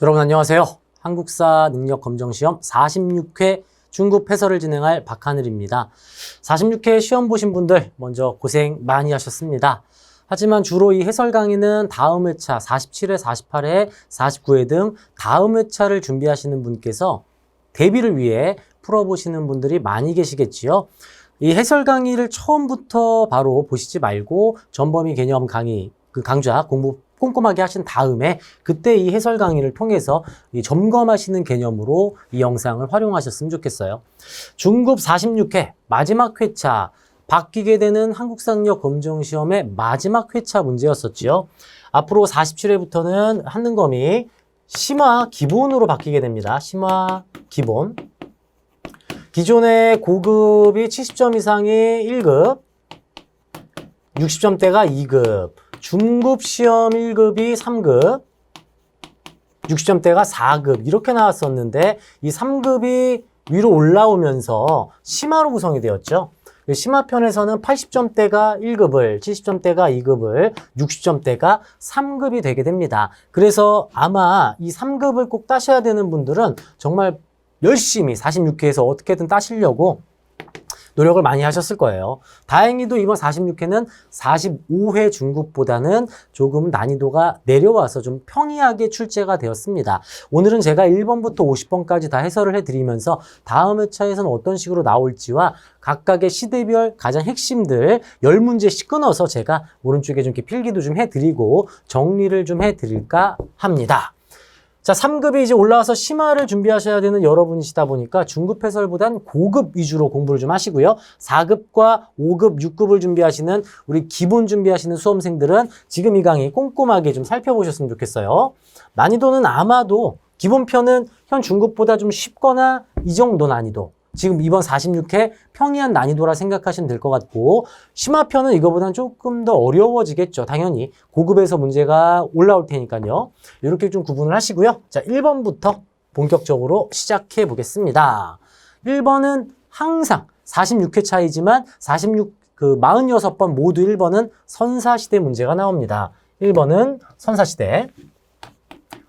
여러분 안녕하세요. 한국사 능력검정시험 46회 중급 해설을 진행할 박하늘입니다. 46회 시험 보신 분들 먼저 고생 많이 하셨습니다. 하지만 주로 이 해설 강의는 다음 회차 47회, 48회, 49회 등 다음 회차를 준비하시는 분께서 대비를 위해 풀어보시는 분들이 많이 계시겠지요. 이 해설 강의를 처음부터 바로 보시지 말고 전범위 개념 강의, 강좌 공부 꼼꼼하게 하신 다음에 그때 이 해설 강의를 통해서 이 점검하시는 개념으로 이 영상을 활용하셨으면 좋겠어요. 중급 46회 마지막 회차 바뀌게 되는 한국사능력 검정시험의 마지막 회차 문제였었죠. 앞으로 47회부터는 하는검이 심화 기본으로 바뀌게 됩니다. 심화 기본. 기존의 고급이 70점 이상이 1급, 60점대가 2급, 중급 시험 1급이 3급, 60점대가 4급 이렇게 나왔었는데 이 3급이 위로 올라오면서 심화로 구성이 되었죠. 심화편에서는 80점대가 1급을, 70점대가 2급을, 60점대가 3급이 되게 됩니다. 그래서 아마 이 3급을 꼭 따셔야 되는 분들은 정말 열심히 46회에서 어떻게든 따시려고 노력을 많이 하셨을 거예요. 다행히도 이번 46회는 45회 중급보다는 조금 난이도가 내려와서 좀 평이하게 출제가 되었습니다. 오늘은 제가 1번부터 50번까지 다 해설을 해드리면서 다음 회차에서는 어떤 식으로 나올지와 각각의 시대별 가장 핵심들 10문제씩 끊어서 제가 오른쪽에 좀 이렇게 필기도 좀 해드리고 정리를 좀 해드릴까 합니다. 자, 3급이 이제 올라와서 심화를 준비하셔야 되는 여러분이시다 보니까 중급 해설보단 고급 위주로 공부를 좀 하시고요. 4급과 5급, 6급을 준비하시는 우리 기본 준비하시는 수험생들은 지금 이 강의 꼼꼼하게 좀 살펴보셨으면 좋겠어요. 난이도는 아마도 기본편은 현 중급보다 좀 쉽거나 이 정도 난이도. 지금 이번 46회 평이한 난이도라 생각하시면 될 것 같고 심화편은 이거보다는 조금 더 어려워지겠죠. 당연히 고급에서 문제가 올라올 테니까요. 이렇게 좀 구분을 하시고요. 자, 1번부터 본격적으로 시작해 보겠습니다. 1번은 항상 46회 차이지만 46번 모두 1번은 선사시대 문제가 나옵니다. 1번은 선사시대.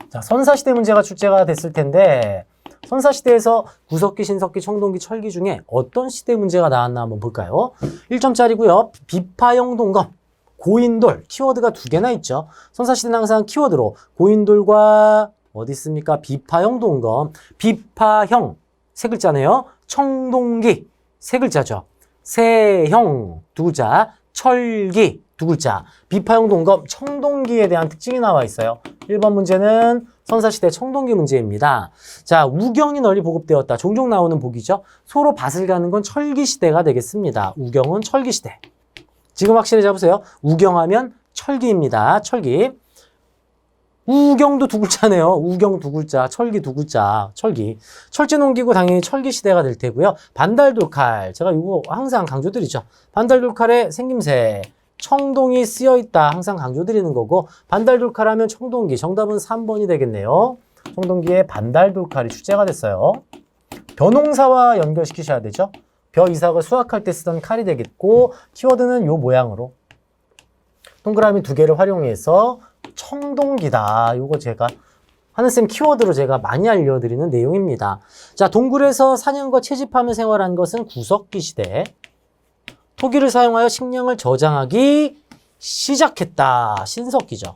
자, 선사시대 문제가 출제가 됐을 텐데 선사시대에서 구석기, 신석기, 청동기, 철기 중에 어떤 시대 문제가 나왔나 한번 볼까요? 1점짜리고요. 비파형 동검, 고인돌, 키워드가 2개나 있죠. 선사시대는 항상 키워드로 고인돌과 어디 있습니까? 비파형 동검, 비파형 3글자네요. 청동기 3글자죠. 세형 2글자, 철기 2글자, 비파형 동검, 청동기에 대한 특징이 나와 있어요. 1번 문제는 선사시대 청동기 문제입니다. 자, 우경이 널리 보급되었다. 종종 나오는 보기죠. 소로 밭을 가는 건 철기시대가 되겠습니다. 우경은 철기시대. 지금 확실히 잡으세요. 우경하면 철기입니다. 철기. 우경도 2글자네요. 우경 2글자, 철기 2글자, 철기. 철제농기고 당연히 철기시대가 될 테고요. 반달돌칼. 제가 이거 항상 강조드리죠. 반달돌칼의 생김새. 청동이 쓰여있다. 항상 강조드리는 거고 반달돌칼 하면 청동기. 정답은 3번이 되겠네요. 청동기에 반달돌칼이 출제가 됐어요. 벼농사와 연결시키셔야 되죠. 벼 이삭을 수확할 때 쓰던 칼이 되겠고 키워드는 요 모양으로 동그라미 2개를 활용해서 청동기다. 요거 제가 하늘쌤 키워드로 제가 많이 알려드리는 내용입니다. 자, 동굴에서 사냥과 채집하며 생활한 것은 구석기 시대. 토기를 사용하여 식량을 저장하기 시작했다. 신석기죠.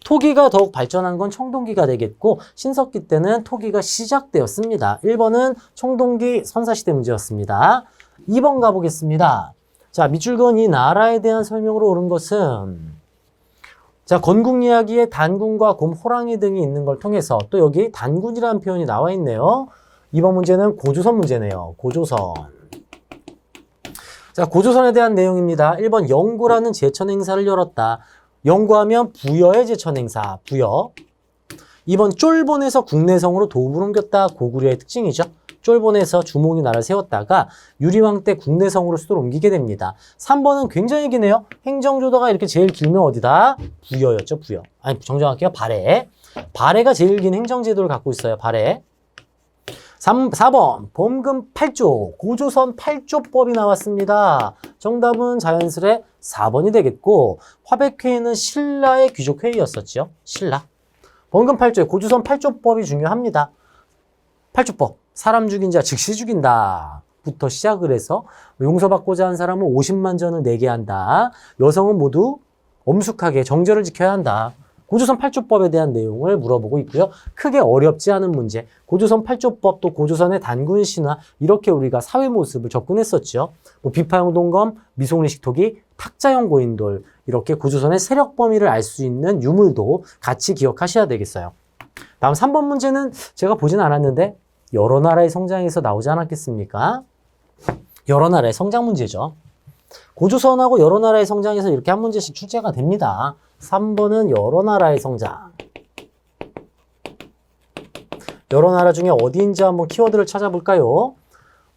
토기가 더욱 발전한 건 청동기가 되겠고 신석기 때는 토기가 시작되었습니다. 1번은 청동기 선사시대 문제였습니다. 2번 가보겠습니다. 자, 밑줄 그은 이 나라에 대한 설명으로 옳은 것은 자, 건국 이야기에 단군과 곰, 호랑이 등이 있는 걸 통해서 또 여기 단군이라는 표현이 나와 있네요. 2번 문제는 고조선 문제네요. 고조선. 자, 고조선에 대한 내용입니다. 1번 영구라는 제천 행사를 열었다. 영구하면 부여의 제천 행사, 부여. 2번 쫄본에서 국내성으로 도읍을 옮겼다. 고구려의 특징이죠. 쫄본에서 주몽이 나라를 세웠다가 유리왕 때 국내성으로 수도를 옮기게 됩니다. 3번은 굉장히 기네요. 행정조도가 이렇게 제일 길면 어디다? 부여였죠, 부여. 아니, 정정할게요. 발해. 발해가 제일 긴 행정제도를 갖고 있어요, 발해. 4번 범금 8조 고조선 8조법이 나왔습니다. 정답은 자연스레 4번이 되겠고 화백회의는 신라의 귀족회의였었죠. 신라. 번금 8조에 고조선 8조법이 중요합니다. 8조법. 사람 죽인 자 즉시 죽인다. 부터 시작을 해서 용서받고자 한 사람은 50만 전을 내게 한다. 여성은 모두 엄숙하게 정절을 지켜야 한다. 고조선 8조법에 대한 내용을 물어보고 있고요. 크게 어렵지 않은 문제. 고조선 8조법 또 고조선의 단군 신화 이렇게 우리가 사회 모습을 접근했었죠. 뭐 비파형 동검, 미송리식 토기, 탁자형 고인돌 이렇게 고조선의 세력 범위를 알 수 있는 유물도 같이 기억하셔야 되겠어요. 다음 3번 문제는 제가 보진 않았는데 여러 나라의 성장에서 나오지 않았겠습니까? 여러 나라의 성장 문제죠. 고조선하고 여러 나라의 성장에서 이렇게 한 문제씩 출제가 됩니다. 3번은 여러 나라의 성장. 여러 나라 중에 어디인지 한번 키워드를 찾아볼까요?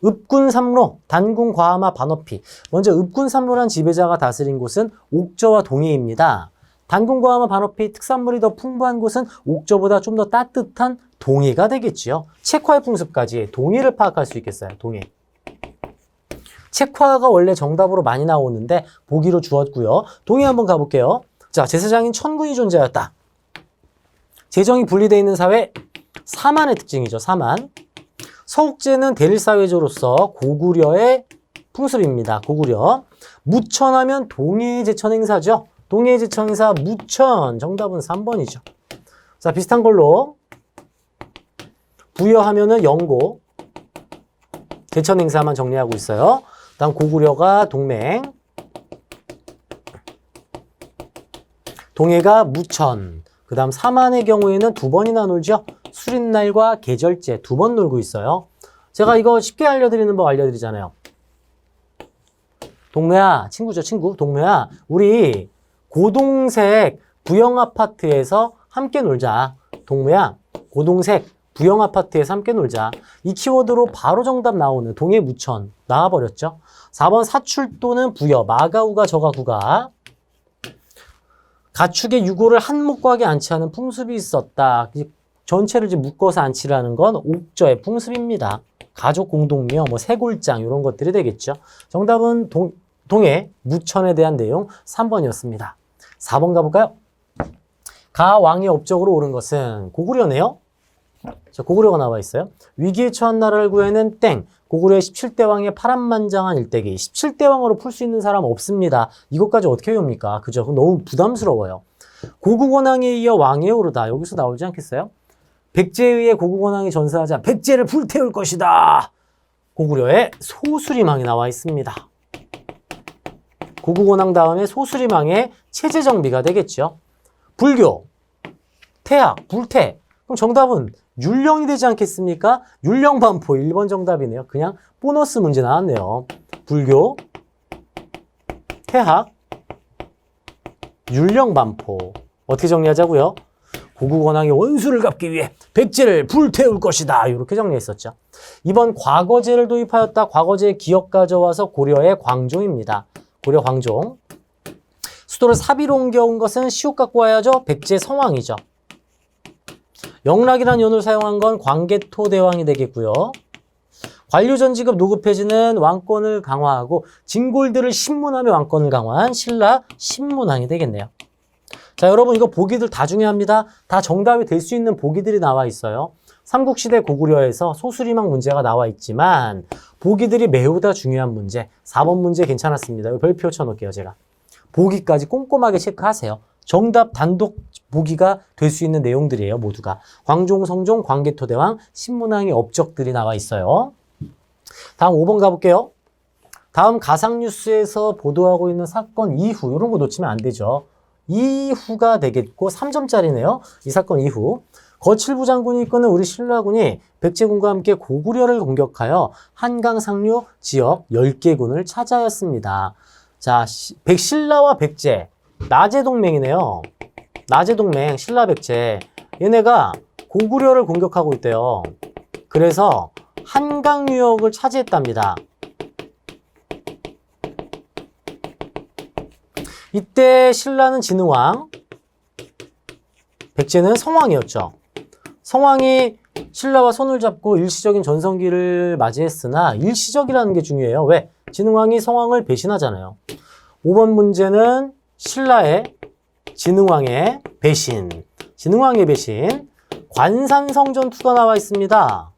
읍군 삼로, 단군 과하마 반어피. 먼저 읍군 삼로란 지배자가 다스린 곳은 옥저와 동해입니다. 단군 과하마 반어피 특산물이 더 풍부한 곳은 옥저보다 좀 더 따뜻한 동해가 되겠지요. 책화의 풍습까지 동해를 파악할 수 있겠어요. 동해. 책화가 원래 정답으로 많이 나오는데 보기로 주었고요. 동해 한번 가볼게요. 자, 제사장인 천군이 존재하였다. 재정이 분리되어 있는 사회, 사만의 특징이죠. 사만. 서욱제는 대릴사회조로서 고구려의 풍습입니다. 고구려. 무천하면 동해의 제천 행사죠. 동해의 제천 행사 무천. 정답은 3번이죠. 자, 비슷한 걸로 부여하면은 영고. 제천 행사만 정리하고 있어요. 다음 고구려가 동맹. 동해가 무천. 그 다음 사만의 경우에는 두 번이나 놀죠. 수린날과 계절제 두 번 놀고 있어요. 제가 이거 쉽게 알려드리는 법 알려드리잖아요. 동묘야, 친구죠, 친구. 동묘야, 우리 고동색 부영 아파트에서 함께 놀자. 동묘야, 고동색 부영 아파트에서 함께 놀자. 이 키워드로 바로 정답 나오는 동해 무천 나와버렸죠. 4번 사출도는 부여, 마가우가 저가구가. 가축의 유골을 한몫과하게 안치하는 풍습이 있었다. 전체를 이제 묶어서 안치라는 건 옥저의 풍습입니다. 가족 공동묘, 뭐 세골장 이런 것들이 되겠죠. 정답은 동해 무천에 대한 내용 3번이었습니다. 4번 가볼까요? 가 왕의 업적으로 오른 것은 고구려네요. 자, 고구려가 나와 있어요. 위기에 처한 나라를 구해낸 땡. 고구려의 17대 왕의 파란만장한 일대기. 17대 왕으로 풀 수 있는 사람 없습니다. 이것까지 어떻게 외웁니까? 그죠? 너무 부담스러워요. 고국원왕에 이어 왕에 오르다. 여기서 나오지 않겠어요? 백제에 의해 고국원왕이 전사하자 백제를 불태울 것이다. 고구려의 소수리망이 나와 있습니다. 고국원왕 다음에 소수리망의 체제 정비가 되겠죠. 불교, 태학, 불태. 그럼 정답은 율령이 되지 않겠습니까? 율령반포 1번 정답이네요. 그냥 보너스 문제 나왔네요. 불교, 태학, 율령반포. 어떻게 정리하자고요? 고국원왕의 원수를 갚기 위해 백제를 불태울 것이다. 이렇게 정리했었죠. 이번 과거제를 도입하였다. 과거제의 기억 가져와서 고려의 광종입니다. 고려 광종. 수도를 사비로 옮겨온 것은 시옷 갖고 와야죠. 백제 성왕이죠. 영락이라는 연호를 사용한 건 광개토 대왕이 되겠고요. 관료전지급 노급해지는 왕권을 강화하고 진골들을 신문하며 왕권을 강화한 신라 신문왕이 되겠네요. 자, 여러분 이거 보기들 다 중요합니다. 다 정답이 될 수 있는 보기들이 나와 있어요. 삼국시대 고구려에서 소수리망 문제가 나와 있지만 보기들이 매우 다 중요한 문제. 4번 문제 괜찮았습니다. 별표 쳐놓을게요, 제가. 보기까지 꼼꼼하게 체크하세요. 정답 단독 보기가 될 수 있는 내용들이에요, 모두가. 광종, 성종, 광개토대왕, 신문왕의 업적들이 나와 있어요. 다음 5번 가볼게요. 다음 가상뉴스에서 보도하고 있는 사건 이후, 이런 거 놓치면 안 되죠. 이후가 되겠고 3점짜리네요. 이 사건 이후. 거칠부 장군이 이끄는 우리 신라군이 백제군과 함께 고구려를 공격하여 한강 상류 지역 10개군을 차지하였습니다. 자, 신라와 백제, 나제 동맹이네요. 나제 동맹, 신라 백제. 얘네가 고구려를 공격하고 있대요. 그래서 한강 유역을 차지했답니다. 이때 신라는 진흥왕, 백제는 성왕이었죠. 성왕이 신라와 손을 잡고 일시적인 전성기를 맞이했으나 일시적이라는 게 중요해요. 왜? 진흥왕이 성왕을 배신하잖아요. 5번 문제는 신라의 진흥왕의 배신. 진흥왕의 배신, 관산성 전투가 나와 있습니다.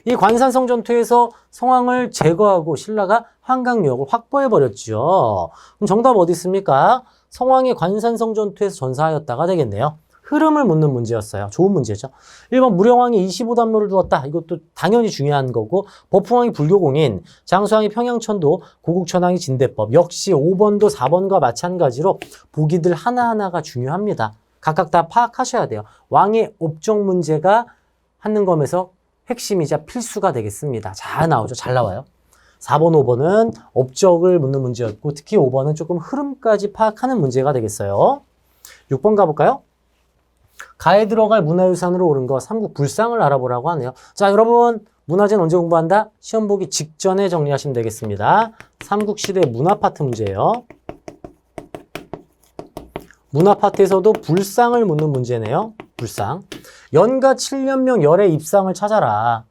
이 관산성 전투에서 성왕을 제거하고 신라가 한강유역을 확보해버렸죠. 그럼 정답 어디 있습니까? 성왕이 관산성 전투에서 전사하였다가 되겠네요. 흐름을 묻는 문제였어요. 좋은 문제죠. 1번 무령왕이 25담로를 두었다. 이것도 당연히 중요한 거고, 버풍왕이 불교공인, 장수왕이 평양천도, 고국천왕이 진대법. 역시 5번도 4번과 마찬가지로 보기들 하나하나가 중요합니다. 각각 다 파악하셔야 돼요. 왕의 업적 문제가 한능검에서 핵심이자 필수가 되겠습니다. 잘 나오죠. 잘 나와요. 4번, 5번은 업적을 묻는 문제였고, 특히 5번은 조금 흐름까지 파악하는 문제가 되겠어요. 6번 가볼까요? 가에 들어갈 문화유산으로 오른 거 삼국 불상을 알아보라고 하네요. 자, 여러분 문화재는 언제 공부한다? 시험 보기 직전에 정리하시면 되겠습니다. 삼국시대 문화 파트 문제예요. 문화 파트에서도 불상을 묻는 문제네요. 불상. 연가 7년명 열의 입상을 찾아라.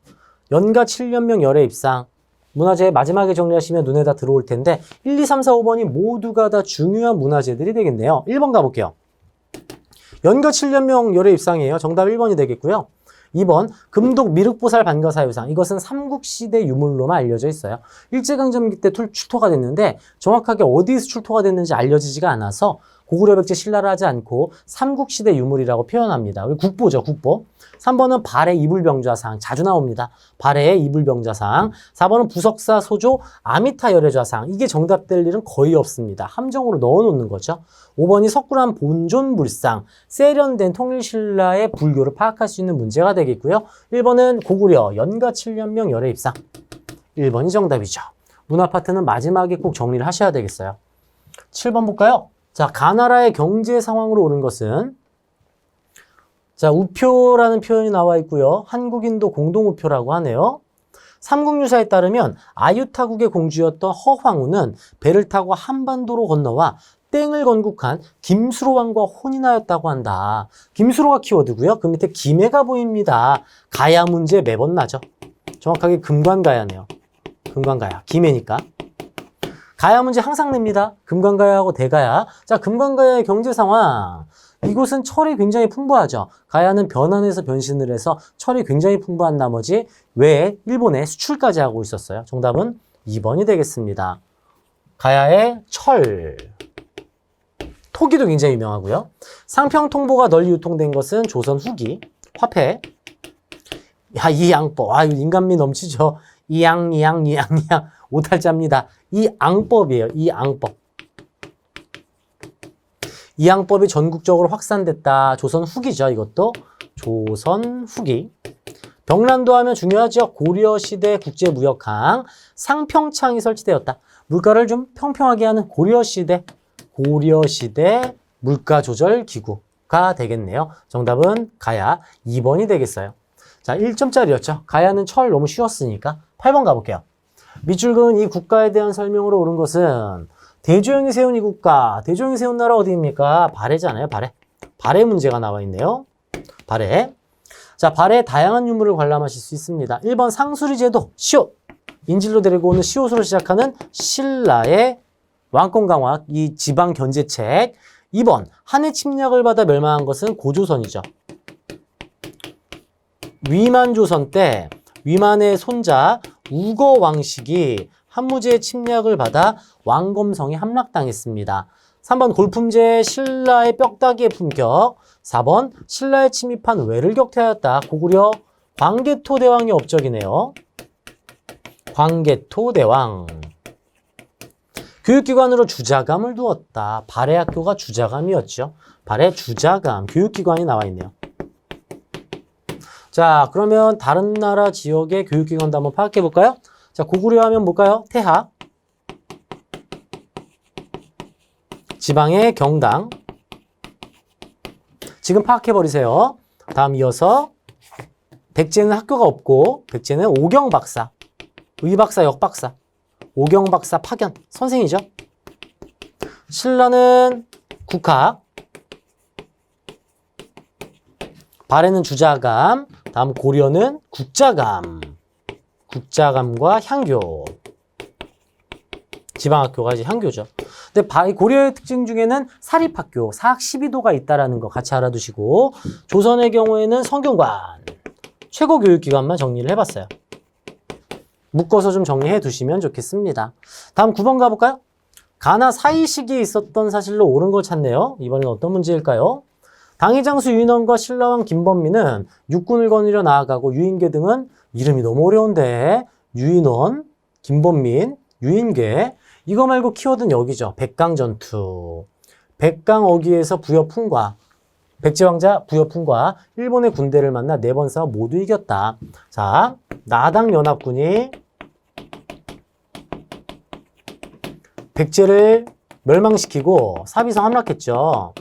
연가 7년명 열의 입상. 문화재 마지막에 정리하시면 눈에 다 들어올 텐데 1, 2, 3, 4, 5번이 모두가 다 중요한 문화재들이 되겠네요. 1번 가볼게요. 연가 7년명 열의 입상이에요. 정답 1번이 되겠고요. 2번 금독 미륵보살 반가사유상. 이것은 삼국시대 유물로만 알려져 있어요. 일제강점기 때 출토가 됐는데 정확하게 어디에서 출토가 됐는지 알려지지가 않아서 고구려 백제 신라를 하지 않고 삼국시대 유물이라고 표현합니다. 국보죠, 국보. 3번은 발해 이불병좌상. 자주 나옵니다. 발해의 이불병좌상. 4번은 부석사 소조 아미타 열애좌상. 이게 정답될 일은 거의 없습니다. 함정으로 넣어놓는 거죠. 5번이 석굴암 본존불상. 세련된 통일신라의 불교를 파악할 수 있는 문제가 되겠고요. 1번은 고구려 연가 7년명 열애입상. 1번이 정답이죠. 문화 파트는 마지막에 꼭 정리를 하셔야 되겠어요. 7번 볼까요? 자, 가나라의 경제 상황으로 오른 것은, 자, 우표라는 표현이 나와 있고요. 한국인도 공동우표라고 하네요. 삼국유사에 따르면 아유타국의 공주였던 허황우는 배를 타고 한반도로 건너와 땡을 건국한 김수로 왕과 혼인하였다고 한다. 김수로가 키워드고요. 그 밑에 김해가 보입니다. 가야 문제 매번 나죠. 정확하게 금관가야네요. 금관가야. 김해니까. 가야 문제 항상 냅니다. 금관가야하고 대가야. 자, 금관가야의 경제 상황. 이곳은 철이 굉장히 풍부하죠. 가야는 변환해서 변신을 해서 철이 굉장히 풍부한 나머지 외에 일본에 수출까지 하고 있었어요. 정답은 2번이 되겠습니다. 가야의 철. 토기도 굉장히 유명하고요. 상평통보가 널리 유통된 것은 조선 후기. 화폐. 야, 이양법. 아, 인간미 넘치죠. 이양. 오탈자입니다. 이양법이에요. 이양법. 이양법이 전국적으로 확산됐다. 조선 후기죠. 이것도 조선 후기. 병란도 하면 중요하죠. 고려시대 국제무역항 상평창이 설치되었다. 물가를 좀 평평하게 하는 고려시대 물가조절기구가 되겠네요. 정답은 가야 2번이 되겠어요. 자, 1점짜리였죠. 가야는 철 너무 쉬웠으니까 8번 가볼게요. 밑줄 그은 이 국가에 대한 설명으로 오른 것은 대조영이 세운 이 국가. 대조영이 세운 나라 어디입니까? 발해잖아요. 발해. 발해 문제가 나와 있네요. 발해. 자, 발해에 다양한 유물을 관람하실 수 있습니다. 1번 상수리 제도, 시옷. 인질로 데리고 오는 시옷으로 시작하는 신라의 왕권 강화, 이 지방 견제책. 2번 한해 침략을 받아 멸망한 것은 고조선이죠. 위만조선 때 위만의 손자 우거 왕식이 한무제의 침략을 받아 왕검성에 함락당했습니다. 3번 골품제 신라의 뼈다귀의 품격. 4번 신라에 침입한 왜를 격퇴하였다. 고구려 광개토 대왕의 업적이네요. 광개토 대왕. 교육기관으로 주자감을 두었다. 발해학교가 주자감이었죠. 발해 주자감, 교육기관이 나와 있네요. 자, 그러면 다른 나라 지역의 교육기관도 한번 파악해 볼까요? 자, 고구려 하면 뭘까요? 태학. 지방의 경당. 지금 파악해 버리세요. 다음 이어서 백제는 학교가 없고 백제는 오경박사, 의박사, 역박사, 오경박사 파견, 선생이죠. 신라는 국학, 발해는 주자감, 다음 고려는 국자감, 국자감과 향교. 지방학교가 이제 향교죠. 근데 고려의 특징 중에는 사립학교, 사학 12도가 있다라는 거 같이 알아두시고, 조선의 경우에는 성균관, 최고 교육기관만 정리를 해봤어요. 묶어서 좀 정리해 두시면 좋겠습니다. 다음 9번 가볼까요? 가나 사이 시기에 있었던 사실로 옳은 걸 찾네요. 이번엔 어떤 문제일까요? 당의장수 유인원과 신라왕 김범민은 육군을 거느려 나아가고 유인계 등은 이름이 너무 어려운데 유인원, 김범민, 유인계 이거 말고 키워드는 여기죠. 백강전투. 백강어기에서 부여풍과 백제왕자 부여풍과 일본의 군대를 만나 4번 싸워 모두 이겼다. 자, 나당연합군이 백제를 멸망시키고 사비성 함락했죠.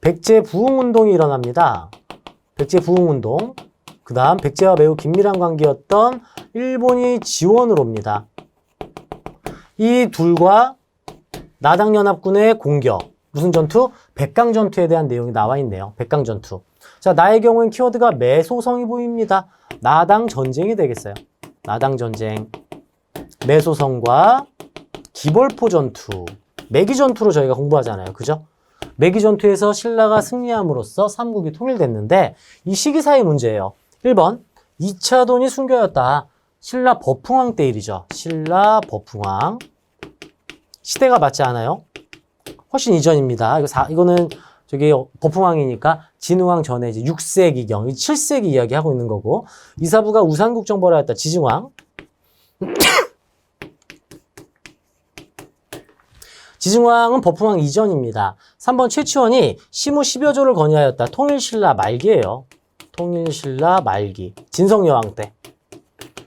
백제 부흥운동이 일어납니다. 백제 부흥운동. 그 다음 백제와 매우 긴밀한 관계였던 일본이 지원을 옵니다. 이 둘과 나당연합군의 공격. 무슨 전투? 백강전투에 대한 내용이 나와 있네요. 백강전투. 자, 나의 경우엔 키워드가 매소성이 보입니다. 나당전쟁이 되겠어요. 나당전쟁. 매소성과 기벌포 전투. 매기전투로 저희가 공부하잖아요. 그죠? 매기전투에서 신라가 승리함으로써 삼국이 통일됐는데 이 시기사의 문제예요. 1번 2차 돈이 숨겨졌다. 신라 버풍왕 때 일이죠. 신라 버풍왕. 시대가 맞지 않아요? 훨씬 이전입니다. 이거는 저기 버풍왕이니까 진흥왕 전에 이제 6세기경, 7세기 이야기 하고 있는 거고 이사부가 우산국 정벌을 했다. 지증왕. 지증왕은 버풍왕 이전입니다. 3번 최치원이 시무 10여 조를 건의하였다. 통일신라 말기예요. 통일신라 말기. 진성여왕 때.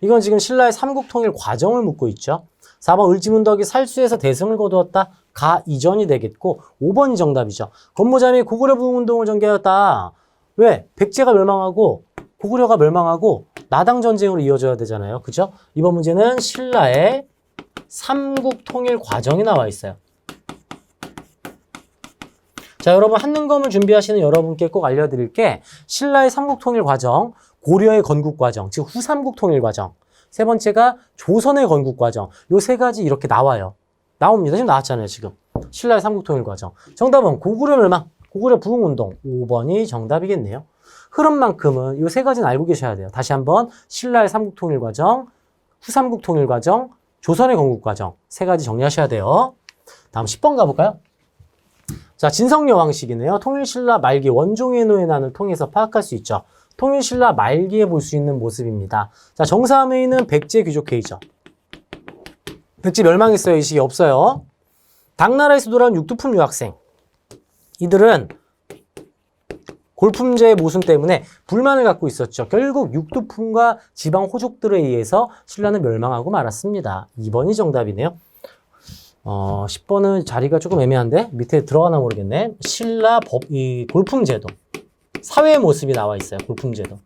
이건 지금 신라의 삼국통일 과정을 묻고 있죠. 4번 을지문덕이 살수에서 대승을 거두었다. 가 이전이 되겠고 5번이 정답이죠. 건모잠이 고구려 부흥운동을 전개하였다. 왜? 백제가 멸망하고 고구려가 멸망하고 나당전쟁으로 이어져야 되잖아요. 그죠? 이번 문제는 신라의 삼국통일 과정이 나와 있어요. 자, 여러분 한능검을 준비하시는 여러분께 꼭 알려드릴 게 신라의 삼국통일 과정, 고려의 건국 과정, 즉 후삼국 통일 과정. 세 번째가 조선의 건국 과정. 요 세 가지 이렇게 나와요. 나옵니다. 지금 나왔잖아요, 지금. 신라의 삼국 통일 과정. 정답은 고구려 멸망, 고구려 부흥운동. 5번이 정답이겠네요. 흐름만큼은 요 세 가지는 알고 계셔야 돼요. 다시 한번 신라의 삼국 통일 과정, 후삼국 통일 과정, 조선의 건국 과정. 세 가지 정리하셔야 돼요. 다음 10번 가볼까요? 자, 진성여왕식이네요. 통일신라 말기 원종의 노예난을 통해서 파악할 수 있죠. 통일신라 말기에 볼 수 있는 모습입니다. 자, 정사회의는 백제 귀족회의죠. 백제 멸망했어요. 이 시기 없어요. 당나라에서 돌아온 육두품 유학생. 이들은 골품제의 모순 때문에 불만을 갖고 있었죠. 결국 육두품과 지방 호족들에 의해서 신라는 멸망하고 말았습니다. 2번이 정답이네요. 10번은 자리가 조금 애매한데 밑에 들어가나 모르겠네. 신라 이 골품제도. 사회의 모습이 나와 있어요. 골품제도.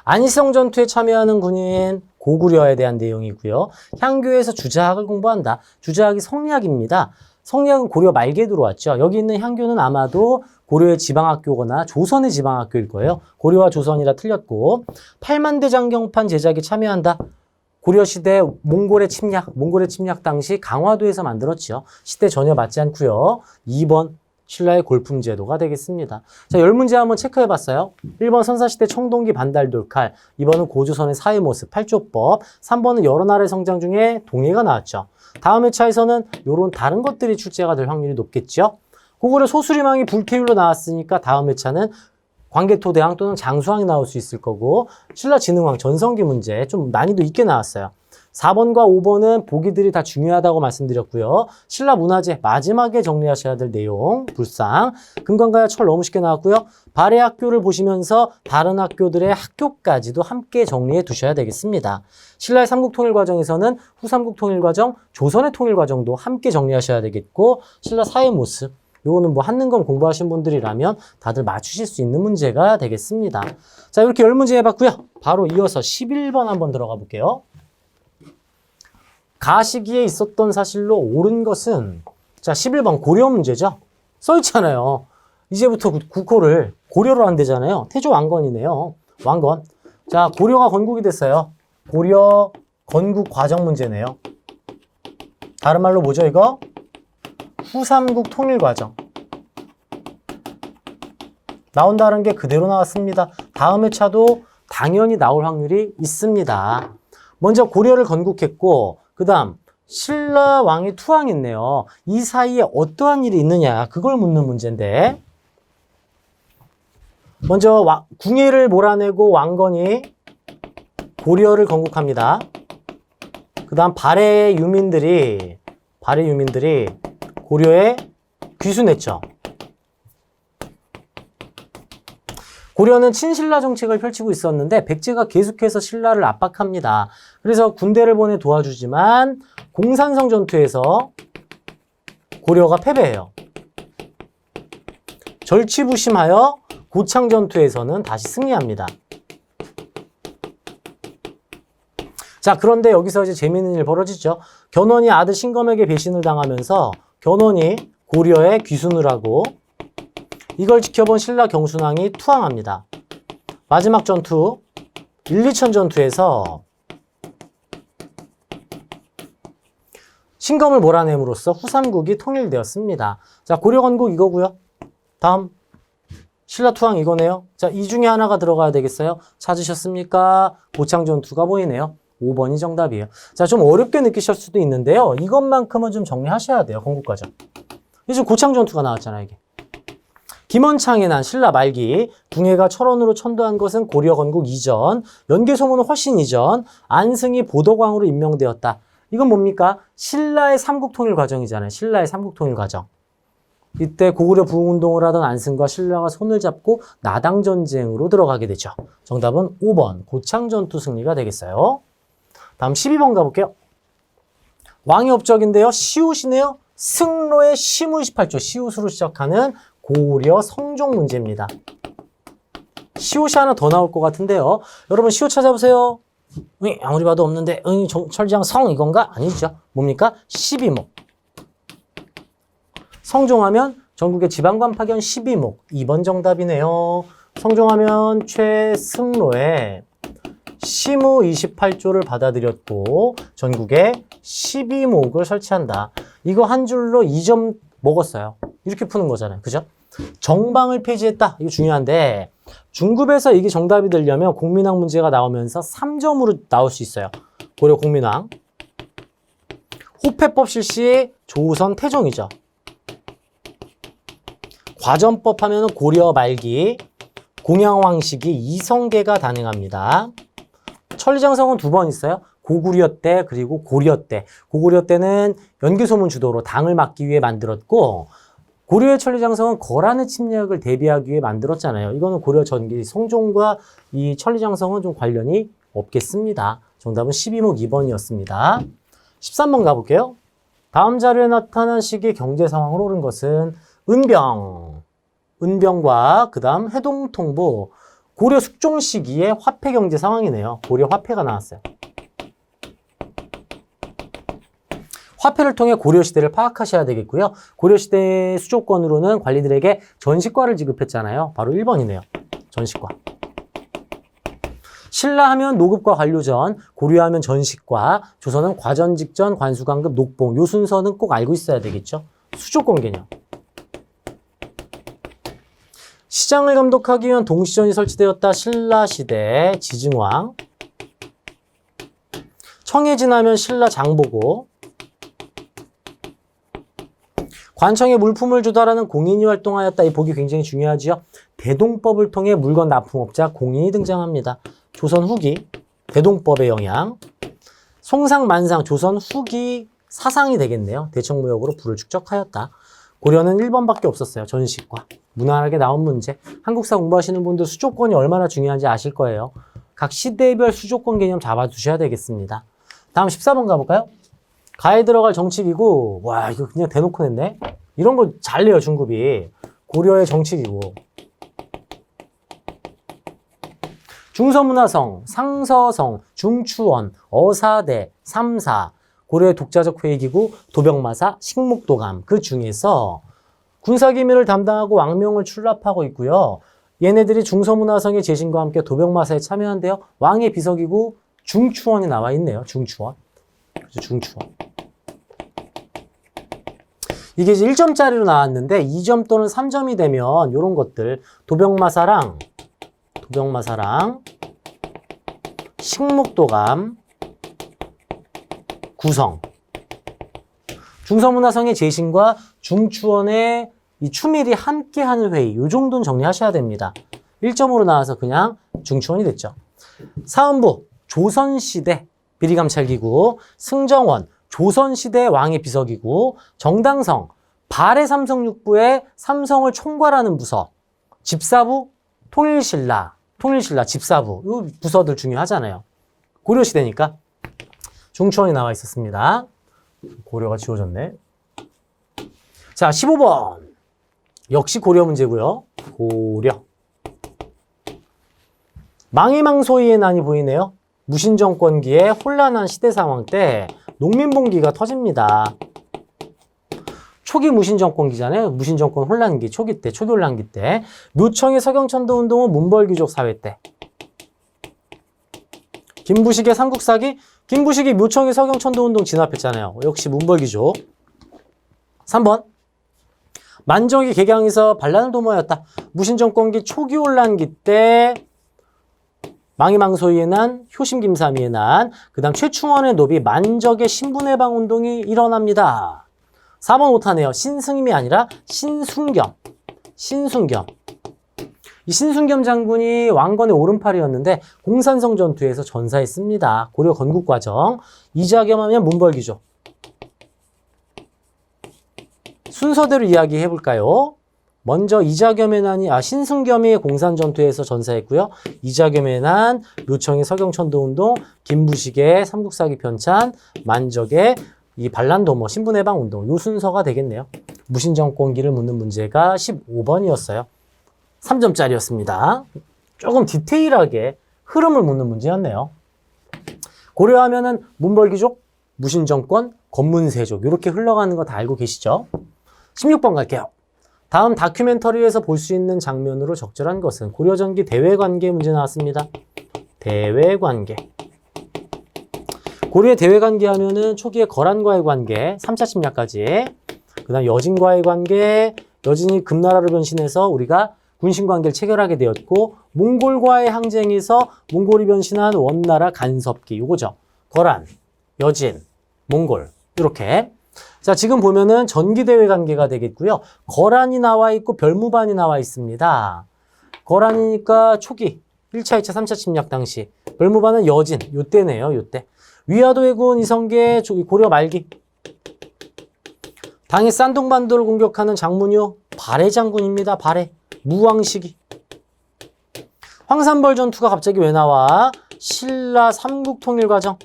안시성 전투에 참여하는 군인 고구려에 대한 내용이고요. 향교에서 주자학을 공부한다. 주자학이 성리학입니다. 성리학은 고려 말기에 들어왔죠. 여기 있는 향교는 아마도 고려의 지방학교거나 조선의 지방학교일 거예요. 고려와 조선이라 틀렸고 8만대 장경판 제작에 참여한다. 고려시대 몽골의 침략 당시 강화도에서 만들었죠. 시대 전혀 맞지 않고요. 2번 신라의 골품제도가 되겠습니다. 자, 10문제 한번 체크해봤어요. 1번 선사시대 청동기 반달돌칼, 2번은 고조선의 사회 모습, 8조법, 3번은 여러 나라의 성장 중에 동해가 나왔죠. 다음 회차에서는 이런 다른 것들이 출제가 될 확률이 높겠죠. 고구려 소수리망이 불쾌율로 나왔으니까 다음 회차는 광개토대왕 또는 장수왕이 나올 수 있을 거고 신라 진흥왕 전성기 문제 좀 난이도 있게 나왔어요. 4번과 5번은 보기들이 다 중요하다고 말씀드렸고요. 신라 문화재 마지막에 정리하셔야 될 내용 불상 금관가야 철 너무 쉽게 나왔고요. 발해 학교를 보시면서 다른 학교들의 학교까지도 함께 정리해 두셔야 되겠습니다. 신라의 삼국통일 과정에서는 후삼국 통일 과정, 조선의 통일 과정도 함께 정리하셔야 되겠고 신라 사회 모습 요거는 뭐 한능검 공부하신 분들이라면 다들 맞추실 수 있는 문제가 되겠습니다. 자, 이렇게 10문제 해봤고요. 바로 이어서 11번 한번 들어가 볼게요. 가시기에 있었던 사실로 옳은 것은 자 11번 고려 문제죠. 써있잖아요. 이제부터 국호를 고려로 한대잖아요. 태조 왕건이네요. 왕건. 자, 고려가 건국이 됐어요. 고려 건국 과정 문제네요. 다른 말로 뭐죠, 이거? 후삼국 통일 과정. 나온다는 게 그대로 나왔습니다. 다음 회차도 당연히 나올 확률이 있습니다. 먼저 고려를 건국했고, 그 다음 신라 왕이 투항했네요. 이 사이에 어떠한 일이 있느냐, 그걸 묻는 문제인데, 먼저 궁예를 몰아내고 왕건이 고려를 건국합니다. 그 다음 발해 유민들이 고려에 귀순했죠. 고려는 친신라 정책을 펼치고 있었는데 백제가 계속해서 신라를 압박합니다. 그래서 군대를 보내 도와주지만 공산성 전투에서 고려가 패배해요. 절치부심하여 고창 전투에서는 다시 승리합니다. 자, 그런데 여기서 이제 재미있는 일 벌어지죠. 견훤이 아들 신검에게 배신을 당하면서 견훤이 고려에 귀순을 하고 이걸 지켜본 신라 경순왕이 투항합니다. 마지막 전투, 일리천 전투에서 신검을 몰아냄으로써 후삼국이 통일되었습니다. 자, 고려 건국 이거고요. 다음 신라 투항 이거네요. 자, 이 중에 하나가 들어가야 되겠어요. 찾으셨습니까? 고창 전투가 보이네요. 5번이 정답이에요. 자, 좀 어렵게 느끼실 수도 있는데요. 이것만큼은 좀 정리하셔야 돼요. 건국과정. 이제 고창 전투가 나왔잖아요, 이게. 김원창의 난 신라 말기, 궁예가 철원으로 천도한 것은 고려 건국 이전, 연개소문은 훨씬 이전, 안승이 보덕왕으로 임명되었다. 이건 뭡니까? 신라의 삼국통일 과정이잖아요. 신라의 삼국통일 과정. 이때 고구려 부흥운동을 하던 안승과 신라가 손을 잡고 나당전쟁으로 들어가게 되죠. 정답은 5번 고창전투 승리가 되겠어요. 다음 12번 가볼게요. 왕의 업적인데요. 시옷이네요. 승로의 시무 28조, 시옷으로 시작하는 고려 성종 문제입니다. 시옷이 하나 더 나올 것 같은데요. 여러분 시옷 찾아보세요. 아무리 봐도 없는데 철장 성 이건가? 아니죠. 뭡니까? 12목. 성종하면 전국의 지방관 파견 12목. 2번 정답이네요. 성종하면 최승로의 시무 28조를 받아들였고 전국에 12목을 설치한다. 이거 한 줄로 2점 먹었어요. 이렇게 푸는 거잖아요. 그죠? 정방을 폐지했다. 이거 중요한데 중급에서 이게 정답이 되려면 공민왕 문제가 나오면서 3점으로 나올 수 있어요. 고려 공민왕. 호패법 실시 조선 태종이죠. 과전법 하면 고려 말기 공양왕 시기 이성계가 단행합니다. 천리장성은 2번 있어요. 고구려 때 그리고 고려 때. 고구려 때는 연개소문 주도로 당을 막기 위해 만들었고 고려의 천리장성은 거란의 침략을 대비하기 위해 만들었잖아요. 이거는 고려 전기 성종과 이 천리장성은 좀 관련이 없겠습니다. 정답은 12목 2번이었습니다. 13번 가볼게요. 다음 자료에 나타난 시기 경제 상황을 옳은 것은 은병과 그 다음 해동통보 고려 숙종 시기의 화폐 경제 상황이네요. 고려 화폐가 나왔어요. 화폐를 통해 고려시대를 파악하셔야 되겠고요. 고려시대 수조권으로는 관리들에게 전식과를 지급했잖아요. 바로 1번이네요. 전식과. 신라하면 노급과 관료전, 고려하면 전식과, 조선은 과전직전, 관수관급, 녹봉. 요 순서는 꼭 알고 있어야 되겠죠. 수조권 개념. 시장을 감독하기 위한 동시전이 설치되었다. 신라시대 지증왕. 청해 지나면 신라 장보고. 관청에 물품을 조달하는 공인이 활동하였다. 이 보기 굉장히 중요하지요. 대동법을 통해 물건 납품업자 공인이 등장합니다. 조선 후기 대동법의 영향. 송상만상 조선 후기 사상이 되겠네요. 대청무역으로 부를 축적하였다. 고려는 1번밖에 없었어요. 전식과. 무난하게 나온 문제. 한국사 공부하시는 분들 수조권이 얼마나 중요한지 아실 거예요. 각 시대별 수조권 개념 잡아두셔야 되겠습니다. 다음 14번 가볼까요? 가에 들어갈 정치기구. 와, 이거 그냥 대놓고 냈네. 이런 거 잘 내요, 중급이. 고려의 정치기구. 중서문화성, 상서성, 중추원, 어사대, 삼사, 고려의 독자적 회의기구, 도병마사, 식목도감. 그 중에서 군사기밀을 담당하고 왕명을 출납하고 있고요. 얘네들이 중서문화성의 재신과 함께 도병마사에 참여한대요. 왕의 비서기구 중추원이 나와 있네요. 중추원. 그렇죠, 중추원. 이게 이제 1점짜리로 나왔는데 2점 또는 3점이 되면 이런 것들 도병마사랑 식목도감 구성 중서문화성의 재신과 중추원의 이 추밀이 함께하는 회의 이 정도는 정리하셔야 됩니다. 1점으로 나와서 그냥 중추원이 됐죠. 사헌부 조선시대 비리감찰기구 승정원 조선시대 왕의 비서기구 정당성 발해 삼성육부의 삼성을 총괄하는 부서 집사부 통일신라 집사부 이 부서들 중요하잖아요. 고려시대니까 중추원이 나와 있었습니다. 고려가 지워졌네. 자 15번 역시 고려 문제고요. 고려 망이망소이의 난이 보이네요. 무신정권기에 혼란한 시대 상황 때 농민봉기가 터집니다. 초기 무신정권기잖아요. 무신정권 혼란기, 초기 때, 초기 혼란기 때. 묘청의 서경천도 운동은 문벌귀족 사회 때. 김부식의 삼국사기, 김부식이 묘청의 서경천도 운동 진압했잖아요. 역시 문벌귀족. 3번. 만정이 개경에서 반란을 도모하였다. 무신정권기 초기 혼란기 때 망이망소이의 난, 효심김삼이의 난, 그 다음 최충원의 노비 만적의 신분해방 운동이 일어납니다. 4번 오타네요. 신승임이 아니라 신순겸. 이 신순겸 장군이 왕건의 오른팔이었는데 공산성 전투에서 전사했습니다. 고려 건국과정. 이자겸하면 문벌귀족. 순서대로 이야기해볼까요? 먼저 이자겸의 난이 신승겸이 공산전투에서 전사했고요. 이자겸의 난, 묘청의 서경천도운동, 김부식의 삼국사기 편찬, 만적의 이 반란도모 신분해방운동 요 순서가 되겠네요. 무신정권기를 묻는 문제가 15번이었어요. 3점짜리였습니다. 조금 디테일하게 흐름을 묻는 문제였네요. 고려하면은 문벌귀족, 무신정권, 권문세족 이렇게 흘러가는 거 다 알고 계시죠? 16번 갈게요. 다음 다큐멘터리에서 볼 수 있는 장면으로 적절한 것은 고려전기 대외관계 문제 나왔습니다. 대외관계. 고려의 대외관계 하면은 초기에 거란과의 관계, 3차 침략까지. 그 다음 여진과의 관계, 여진이 금나라로 변신해서 우리가 군신관계를 체결하게 되었고, 몽골과의 항쟁에서 몽골이 변신한 원나라 간섭기. 요거죠. 거란, 여진, 몽골. 이렇게. 자, 지금 보면은 전기대외 관계가 되겠고요. 거란이 나와 있고 별무반이 나와 있습니다. 거란이니까 초기, 1차, 2차, 3차 침략 당시. 별무반은 여진, 요때네요, 요때. 위화도 해군 이성계 고려 말기. 당의 싼동반도를 공격하는 장문효, 발해 장군입니다, 발해. 무왕 시기. 황산벌 전투가 갑자기 왜 나와? 신라 삼국통일 과정.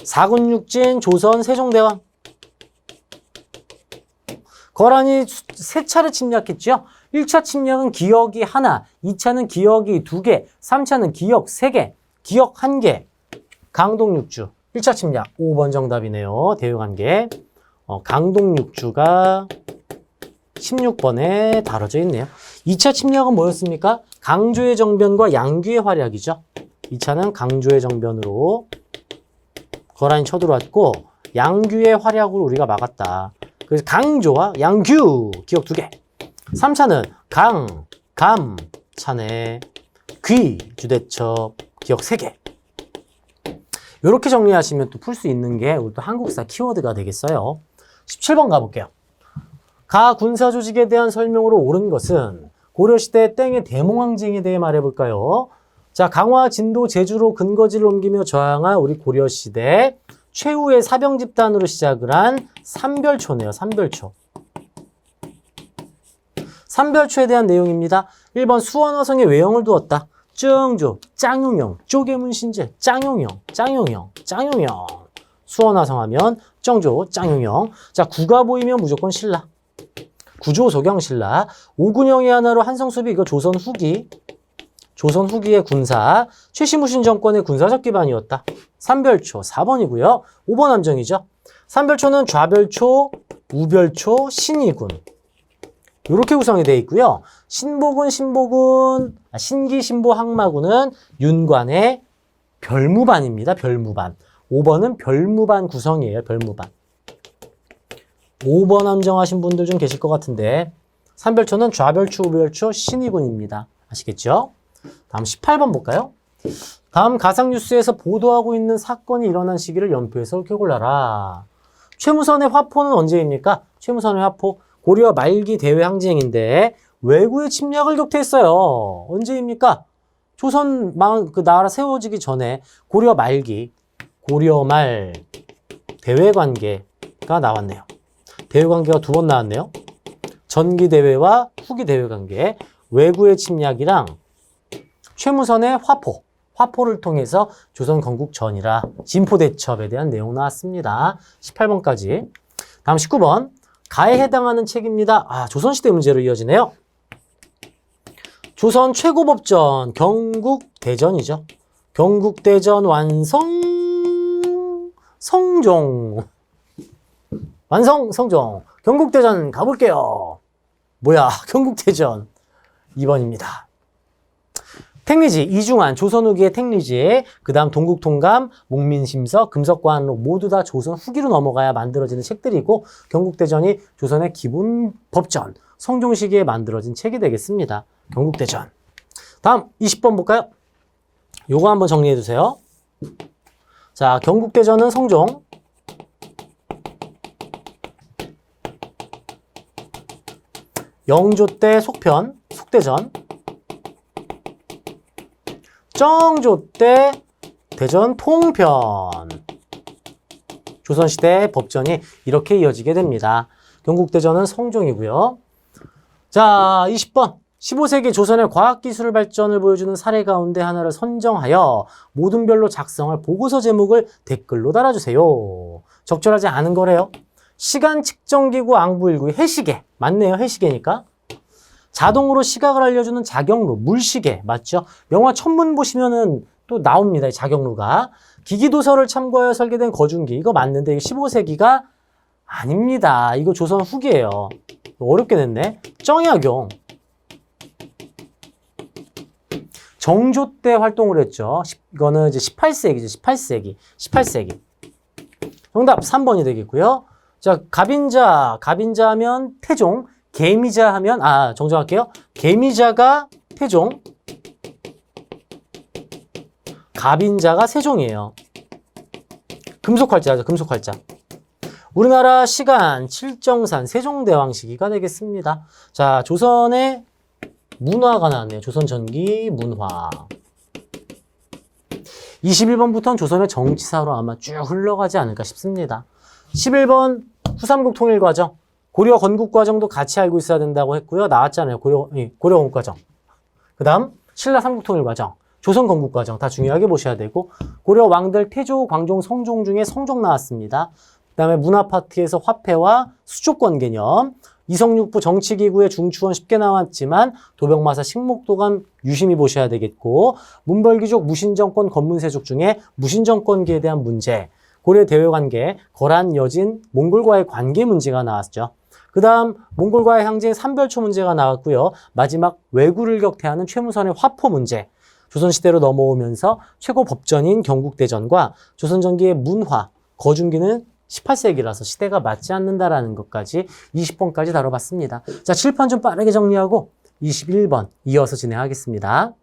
사군육진, 조선, 세종대왕. 거란이 세 차례 침략했죠. 1차 침략은 기역이 하나, 2차는 기역이 2개, 3차는 기역 3개, 기역 1개. 강동육주. 1차 침략 5번 정답이네요. 대외관계. 강동육주가 16번에 다뤄져 있네요. 2차 침략은 뭐였습니까? 강조의 정변과 양규의 활약이죠. 2차는 강조의 정변으로 거란이 쳐들어왔고 양규의 활약으로 우리가 막았다. 그래서 강조와 양규 기억 2개. 3차는 강, 감, 차내, 귀, 주대첩 기억 3개. 이렇게 정리하시면 또 풀 수 있는 게 우리 또 한국사 키워드가 되겠어요. 17번 가볼게요. 가 군사 조직에 대한 설명으로 옳은 것은 고려시대 땡의 대몽항쟁에 대해 말해볼까요? 자, 강화, 진도, 제주로 근거지를 옮기며 저항한 우리 고려시대 최후의 사병 집단으로 시작을 한 삼별초네요. 삼별초. 삼별초에 대한 내용입니다. 1번 수원화성에 외형을 두었다. 증조, 짱용영, 쪼개문신제, 짱용영. 수원화성 하면 정조, 짱용영. 자, 구가 보이면 무조건 신라. 구조, 소경, 신라. 오군영의 하나로 한성수비, 이거 조선 후기. 조선 후기의 군사, 최시무신 정권의 군사적 기반이었다. 삼별초, 4번이고요. 5번 함정이죠. 삼별초는 좌별초, 우별초, 신이군. 이렇게 구성이 되어 있고요. 신기, 신보, 항마군은 윤관의 별무반입니다. 별무반. 5번은 별무반 구성이에요. 별무반. 5번 함정하신 분들 좀 계실 것 같은데 삼별초는 좌별초, 우별초, 신위군입니다. 아시겠죠? 다음 18번 볼까요? 다음 가상뉴스에서 보도하고 있는 사건이 일어난 시기를 연표해서 옳게 골라라. 최무선의 화포는 언제입니까? 최무선의 화포 고려 말기 대외 항쟁인데 외구의 침략을 격퇴했어요. 언제입니까? 조선 그 나라 세워지기 전에 고려 말기, 고려 말 대외 관계가 나왔네요. 대외 관계가 두 번 나왔네요. 전기 대외와 후기 대외 관계, 외구의 침략이랑 최무선의 화포를 통해서 조선 건국 전이라 진포대첩에 대한 내용 나왔습니다. 18번까지. 다음 19번. 가에 해당하는 책입니다. 조선시대 문제로 이어지네요. 조선 최고법전 경국대전이죠. 경국대전 성종. 성종. 경국대전 가볼게요. 뭐야, 경국대전. 2번입니다. 택리지, 이중환, 조선 후기의 택리지, 그 다음 동국통감, 목민심서, 금석관록 모두 다 조선 후기로 넘어가야 만들어지는 책들이고 경국대전이 조선의 기본 법전, 성종 시기에 만들어진 책이 되겠습니다. 경국대전. 다음 20번 볼까요? 요거 한번 정리해 두세요. 자, 경국대전은 성종, 영조 때 속편, 속대전, 정조 때 대전 통편. 조선시대 법전이 이렇게 이어지게 됩니다. 경국대전은 성종이고요. 자, 20번. 15세기 조선의 과학기술 발전을 보여주는 사례 가운데 하나를 선정하여 모든 별로 작성할 보고서 제목을 댓글로 달아주세요. 적절하지 않은 거래요. 시간 측정기구 앙부일구의 해시계. 맞네요. 해시계니까. 자동으로 시각을 알려주는 자경루, 물시계. 맞죠? 영화 천문 보시면은 또 나옵니다. 이 자경루가. 기기도서를 참고하여 설계된 거중기. 이거 맞는데 15세기가 아닙니다. 이거 조선 후기예요. 어렵게 냈네. 정약용. 정조 때 활동을 했죠. 이거는 이제 18세기죠. 18세기. 정답 3번이 되겠고요. 자, 갑인자 하면 태종, 개미자 하면, 정정할게요. 개미자가 태종, 갑인자가 세종이에요. 금속활자죠, 금속활자. 우리나라 시간, 칠정산, 세종대왕 시기가 되겠습니다. 자, 조선의 문화가 나왔네요. 조선 전기 문화. 21번부터는 조선의 정치사로 아마 쭉 흘러가지 않을까 싶습니다. 11번 후삼국 통일과정. 고려 건국과정도 같이 알고 있어야 된다고 했고요. 나왔잖아요. 고려 건국과정. 그 다음 신라 삼국통일과정, 조선 건국과정 다 중요하게 보셔야 되고 고려 왕들 태조, 광종, 성종 중에 성종 나왔습니다. 그 다음에 문화파트에서 화폐와 수조권 개념, 이성육부 정치기구의 중추원 쉽게 나왔지만 도병마사 식목도감 유심히 보셔야 되겠고 문벌귀족, 무신정권, 건문세족 중에 무신정권기에 대한 문제, 고려 대외관계, 거란, 여진, 몽골과의 관계 문제가 나왔죠. 그 다음 몽골과의 항쟁 삼별초 문제가 나왔고요. 마지막 왜구를 격퇴하는 최무선의 화포 문제. 조선시대로 넘어오면서 최고 법전인 경국대전과 조선전기의 문화, 거중기는 18세기라서 시대가 맞지 않는다라는 것까지 20번까지 다뤄봤습니다. 자, 칠판 좀 빠르게 정리하고 21번 이어서 진행하겠습니다.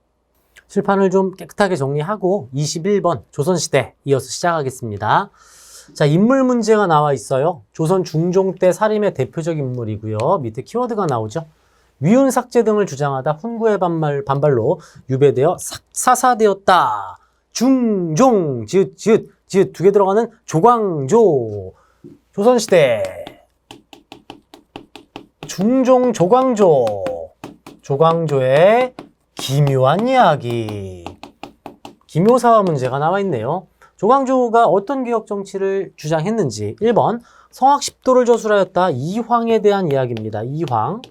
칠판을 좀 깨끗하게 정리하고 21번 조선시대 이어서 시작하겠습니다. 자, 인물 문제가 나와 있어요. 조선 중종 때 살인의 대표적 인물이고요. 밑에 키워드가 나오죠. 위훈 삭제 등을 주장하다 훈구의 반발로 유배되어 사사되었다. 중종, 지읒 두 개 들어가는 조광조. 조선시대 중종 조광조의 기묘한 이야기. 기묘사화 문제가 나와 있네요. 조광조가 어떤 개혁 정치를 주장했는지. 1번 성악10도를 저술하였다. 이황에 대한 이야기입니다. 이황.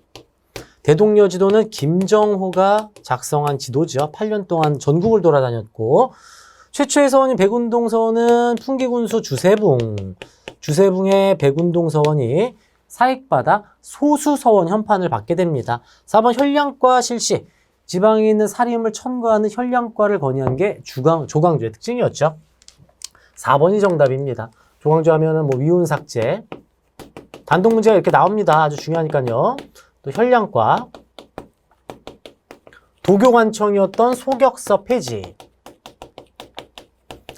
대동여지도는 김정호가 작성한 지도죠. 8년 동안 전국을 돌아다녔고 최초의 서원인 백운동서원은 풍기군수 주세붕의 백운동서원이 사익받아 소수서원 현판을 받게 됩니다. 4번 혈량과 실시. 지방에 있는 살인을 첨가하는 혈량과를 건의한 게 조광조의 특징이었죠. 4번이 정답입니다. 조광조 하면은 위훈 삭제, 단독 문제가 이렇게 나옵니다. 아주 중요하니까요. 또 혈량과 도교관청이었던 소격서 폐지,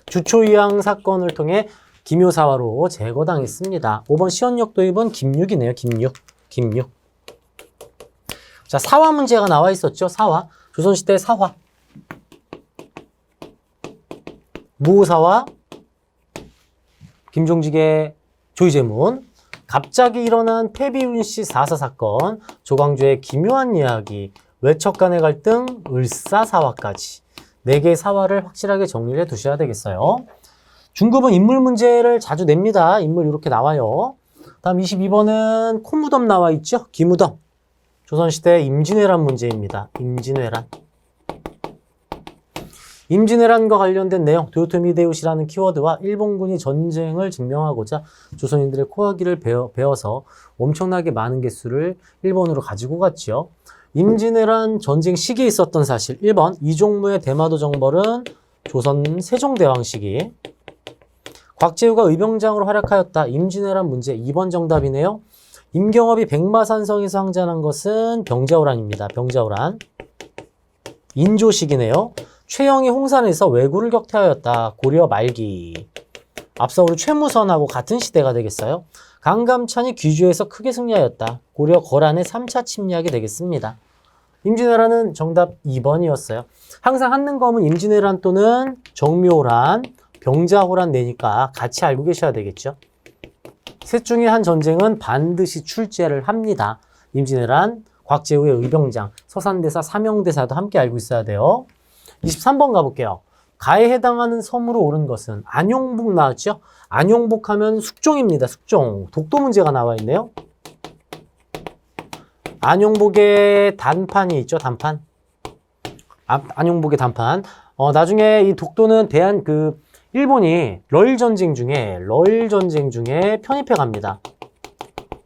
주초이양 사건을 통해 기묘사화로 제거당했습니다. 5번 시원역 도입은 김육이네요. 김육. 자, 사화 문제가 나와 있었죠. 사화. 조선시대 사화. 무오사화, 김종직의 조이제문, 갑자기 일어난 패비운씨 사사 사건, 조광조의 기묘한 이야기, 외척 간의 갈등, 을사사화까지 4개의 사화를 확실하게 정리를 해 두셔야 되겠어요. 중급은 인물 문제를 자주 냅니다. 인물 이렇게 나와요. 다음 22번은 콧무덤 나와 있죠. 기무덤. 조선시대 임진왜란 문제입니다. 임진왜란과 관련된 내용, 도요토미 히데요시라는 키워드와 일본군이 전쟁을 증명하고자 조선인들의 코아기를 베어서 엄청나게 많은 개수를 일본으로 가지고 갔죠. 임진왜란 전쟁 시기에 있었던 사실. 1번 이종무의 대마도 정벌은 조선 세종대왕 시기. 곽재우가 의병장으로 활약하였다. 임진왜란 문제. 2번 정답이네요. 임경업이 백마산성에서 항전한 것은 병자호란입니다. 병자호란. 인조 시기네요. 최영이 홍산에서 왜구를 격퇴하였다. 고려 말기. 앞서 우리 최무선하고 같은 시대가 되겠어요. 강감찬이 귀주에서 크게 승리하였다. 고려 거란의 3차 침략이 되겠습니다. 임진왜란은 정답 2번이었어요. 항상 한능검은 임진왜란 또는 정묘호란, 병자호란 내니까 같이 알고 계셔야 되겠죠. 셋 중에 한 전쟁은 반드시 출제를 합니다. 임진왜란, 곽재우의 의병장, 서산대사, 사명대사도 함께 알고 있어야 돼요. 23번 가볼게요. 가에 해당하는 섬으로 옳은 것은 안용복 나왔죠? 안용복 하면 숙종입니다. 숙종. 독도 문제가 나와 있네요. 안용복의 단판이 있죠. 단판. 안용복의 단판. 나중에 이 독도는 일본이 러일 전쟁 중에 편입해 갑니다.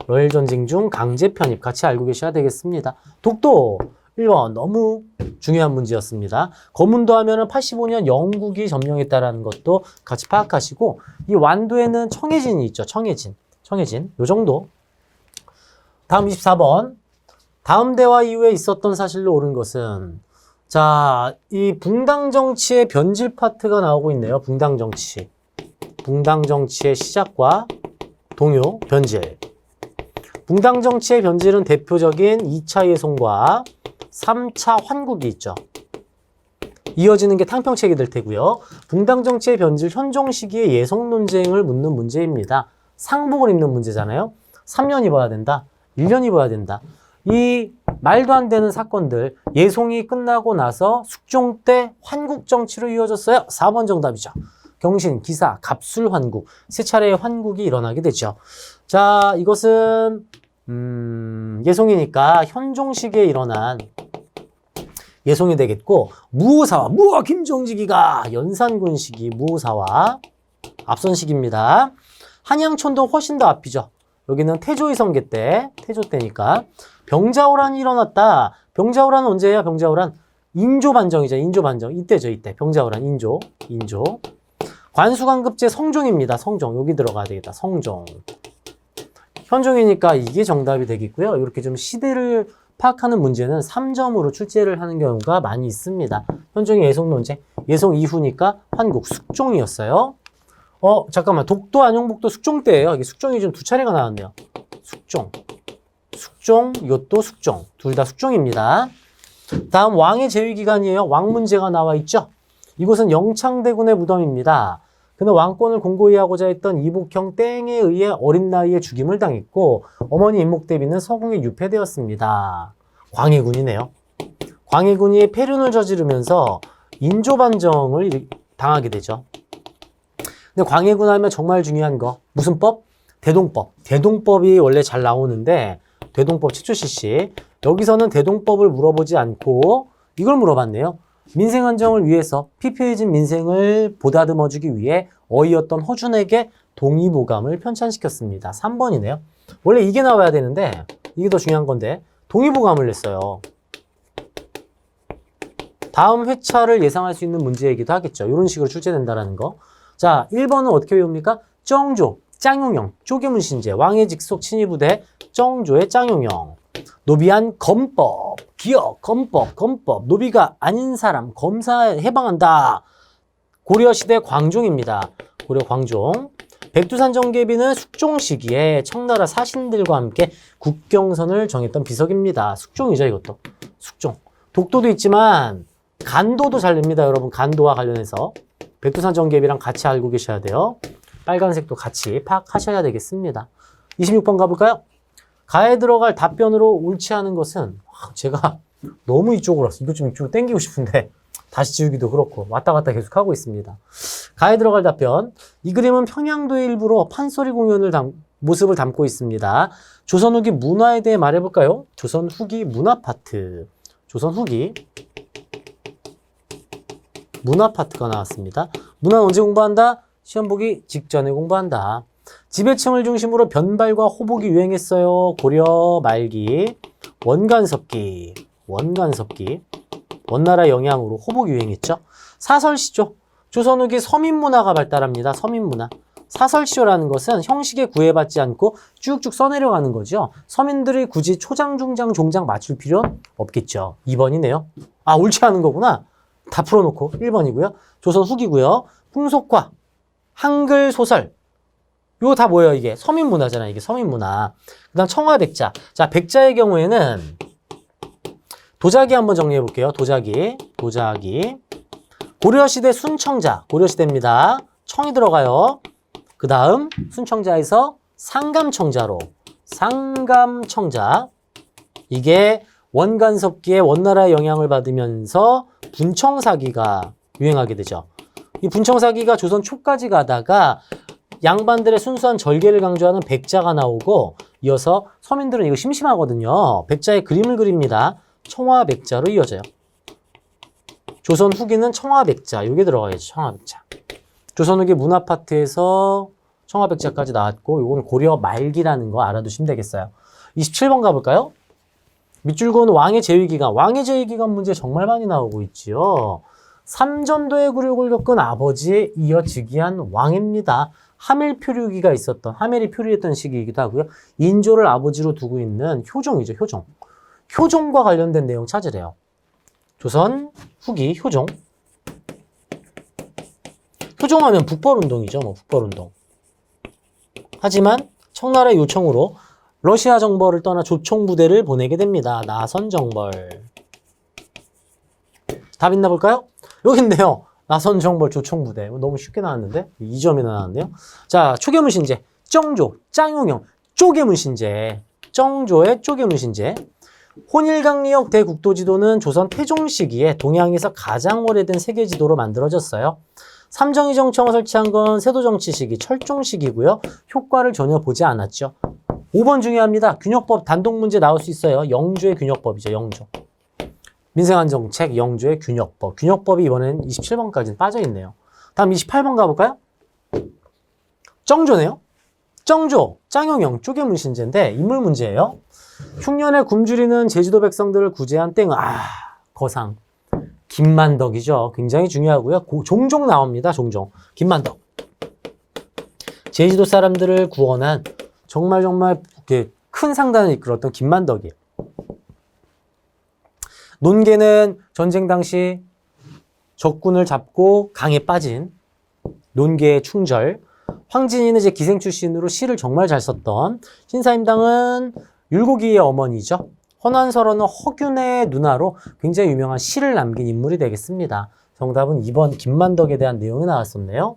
러일 전쟁 중 강제 편입 같이 알고 계셔야 되겠습니다. 독도 1번 너무 중요한 문제였습니다. 거문도 하면은 85년 영국이 점령했다라는 것도 같이 파악하시고, 이 완도에는 청해진이 있죠. 청해진. 요 정도. 다음 24번. 다음 대화 이후에 있었던 사실로 옳은 것은, 자, 이 붕당 정치의 변질 파트가 나오고 있네요. 붕당 정치의 시작과 동요, 변질. 붕당 정치의 변질은 대표적인 2차 예송과 3차 환국이 있죠. 이어지는 게 탕평책이 될 테고요. 붕당 정치의 변질 현종 시기의 예송 논쟁을 묻는 문제입니다. 상복을 입는 문제잖아요. 3년 입어야 된다. 1년 입어야 된다. 이 말도 안 되는 사건들, 예송이 끝나고 나서 숙종 때 환국 정치로 이어졌어요. 4번 정답이죠. 경신, 기사, 갑술 환국. 3차례의 환국이 일어나게 되죠. 자, 이것은 예송이니까 현종 시기에 일어난 예송이 되겠고, 무오사화, 김종직이가 연산군 시기 무오사화 앞선 시기입니다. 한양촌도 훨씬 더 앞이죠. 여기는 태조의 성계 때, 태조 때니까. 병자호란이 일어났다. 병자호란은 언제예요? 병자호란 인조 반정이죠. 인조 반정 이때죠. 이때 병자호란 인조. 관수관급제 성종입니다. 성종 여기 들어가야 되겠다. 성종. 현종이니까 이게 정답이 되겠고요. 이렇게 좀 시대를 파악하는 문제는 3점으로 출제를 하는 경우가 많이 있습니다. 현종의 예송 논쟁, 예송 이후니까 환국, 숙종이었어요. 잠깐만, 독도, 안용복도 숙종 때예요. 이게 숙종이 좀 2차례가 나왔네요. 숙종, 이것도 숙종. 둘 다 숙종입니다. 다음 왕의 재위기간이에요. 왕 문제가 나와 있죠. 이곳은 영창대군의 무덤입니다. 그는 왕권을 공고히 하고자 했던 이복형 땡에 의해 어린 나이에 죽임을 당했고, 어머니 임목대비는 서궁에 유폐되었습니다. 광해군이네요. 광해군이 폐륜을 저지르면서 인조반정을 당하게 되죠. 근데 광해군 하면 정말 중요한 거, 무슨 법? 대동법. 대동법이 원래 잘 나오는데, 대동법 최초 실시. 여기서는 대동법을 물어보지 않고 이걸 물어봤네요. 민생 안정을 위해서 피폐해진 민생을 보다듬어주기 위해 어이였던 허준에게 동의보감을 편찬시켰습니다. 3번이네요. 원래 이게 나와야 되는데 이게 더 중요한 건데 동의보감을 냈어요. 다음 회차를 예상할 수 있는 문제이기도 하겠죠. 이런 식으로 출제된다는 거. 자, 1번은 어떻게 외웁니까? 정조, 짱용영, 쪼개문신제, 왕의 직속 친위부대, 정조의 짱용영. 노비한 검법, 기억, 검법, 노비가 아닌 사람 검사에 해방한다. 고려시대 광종입니다. 고려 광종. 백두산 정계비는 숙종 시기에 청나라 사신들과 함께 국경선을 정했던 비석입니다. 숙종이죠, 이것도. 숙종. 독도도 있지만 간도도 잘 냅니다, 여러분. 간도와 관련해서. 백두산 정계비랑 같이 알고 계셔야 돼요. 빨간색도 같이 파악하셔야 되겠습니다. 26번 가볼까요? 가에 들어갈 답변으로 옳지 않은 것은 제가 너무 이쪽으로 왔어. 이거 좀 이쪽으로 당기고 싶은데 다시 지우기도 그렇고 왔다 갔다 계속 하고 있습니다. 가에 들어갈 답변. 이 그림은 평양도의 일부로 판소리 공연을 모습을 담고 있습니다. 조선 후기 문화에 대해 말해볼까요? 조선 후기 문화 파트. 조선 후기 문화 파트가 나왔습니다. 문화는 언제 공부한다? 시험 보기 직전에 공부한다. 지배층을 중심으로 변발과 호복이 유행했어요. 고려 말기. 원간섭기. 원나라 영향으로 호복이 유행했죠. 사설시조. 조선 후기 서민문화가 발달합니다. 서민문화. 사설시조라는 것은 형식에 구애받지 않고 쭉쭉 써내려가는 거죠. 서민들이 굳이 초장, 중장, 종장 맞출 필요는 없겠죠. 2번이네요. 아, 옳지 않은 거구나. 다 풀어놓고 1번이고요. 조선 후기고요. 풍속화, 한글 소설. 이거 다 뭐예요, 이게? 서민문화잖아요. 이게 서민문화. 그 다음 청화백자. 자, 백자의 경우에는 도자기 한번 정리해 볼게요. 도자기. 고려시대 순청자. 고려시대입니다. 청이 들어가요. 그 다음 순청자에서 상감청자로. 상감청자. 이게 원간섭기에 원나라의 영향을 받으면서 분청사기가 유행하게 되죠. 이 분청사기가 조선 초까지 가다가 양반들의 순수한 절개를 강조하는 백자가 나오고 이어서 서민들은 이거 심심하거든요. 백자의 그림을 그립니다. 청화백자로 이어져요. 조선 후기는 청화백자. 이게 들어가야죠. 청화백자. 조선 후기 문화 파트에서 청화백자까지 나왔고 이건 고려 말기라는 거 알아두시면 되겠어요. 27번 가볼까요? 밑줄건 왕의 제위기간. 왕의 제위기간 문제 정말 많이 나오고 있지요. 삼전도의 굴욕을 겪은 아버지에 이어 즉위한 왕입니다. 하멜표류기가 있었던, 하멜이 표류했던 시기이기도 하고요. 인조를 아버지로 두고 있는 효종이죠, 효종. 효종과 관련된 내용 찾으래요. 조선 후기 효종. 효종하면 북벌운동이죠, 북벌운동. 하지만 청나라의 요청으로 러시아 정벌을 떠나 조총 부대를 보내게 됩니다. 나선정벌. 답 있나 볼까요? 여기 있네요. 나선정벌 조총부대. 너무 쉽게 나왔는데? 2점이나 나왔네요. 자, 초계문신제. 정조, 짱용영, 쪼개문신제. 정조의 쪼개문신제. 혼일강리역 대국도지도는 조선 태종 시기에 동양에서 가장 오래된 세계지도로 만들어졌어요. 삼정이 정청을 설치한 건 세도정치 시기, 철종 시기고요. 효과를 전혀 보지 않았죠. 5번 중요합니다. 균역법 단독 문제 나올 수 있어요. 영조의 균역법이죠. 영조. 민생안정책, 영조의 균역법. 균역법이 이번엔 27번까지는 빠져있네요. 다음 28번 가볼까요? 정조네요. 정조, 짱용영, 쪼개문신제인데 인물 문제예요. 흉년에 굶주리는 제주도 백성들을 구제한 땡. 거상. 김만덕이죠. 굉장히 중요하고요. 종종 나옵니다. 종종. 김만덕. 제주도 사람들을 구원한 정말 큰 상단을 이끌었던 김만덕이에요. 논개는 전쟁 당시 적군을 잡고 강에 빠진 논개의 충절. 황진이는 이제 기생 출신으로 시를 정말 잘 썼던. 신사임당은 율곡이의 어머니죠. 헌안설원은 허균의 누나로 굉장히 유명한 시를 남긴 인물이 되겠습니다. 정답은 2번 김만덕에 대한 내용이 나왔었네요.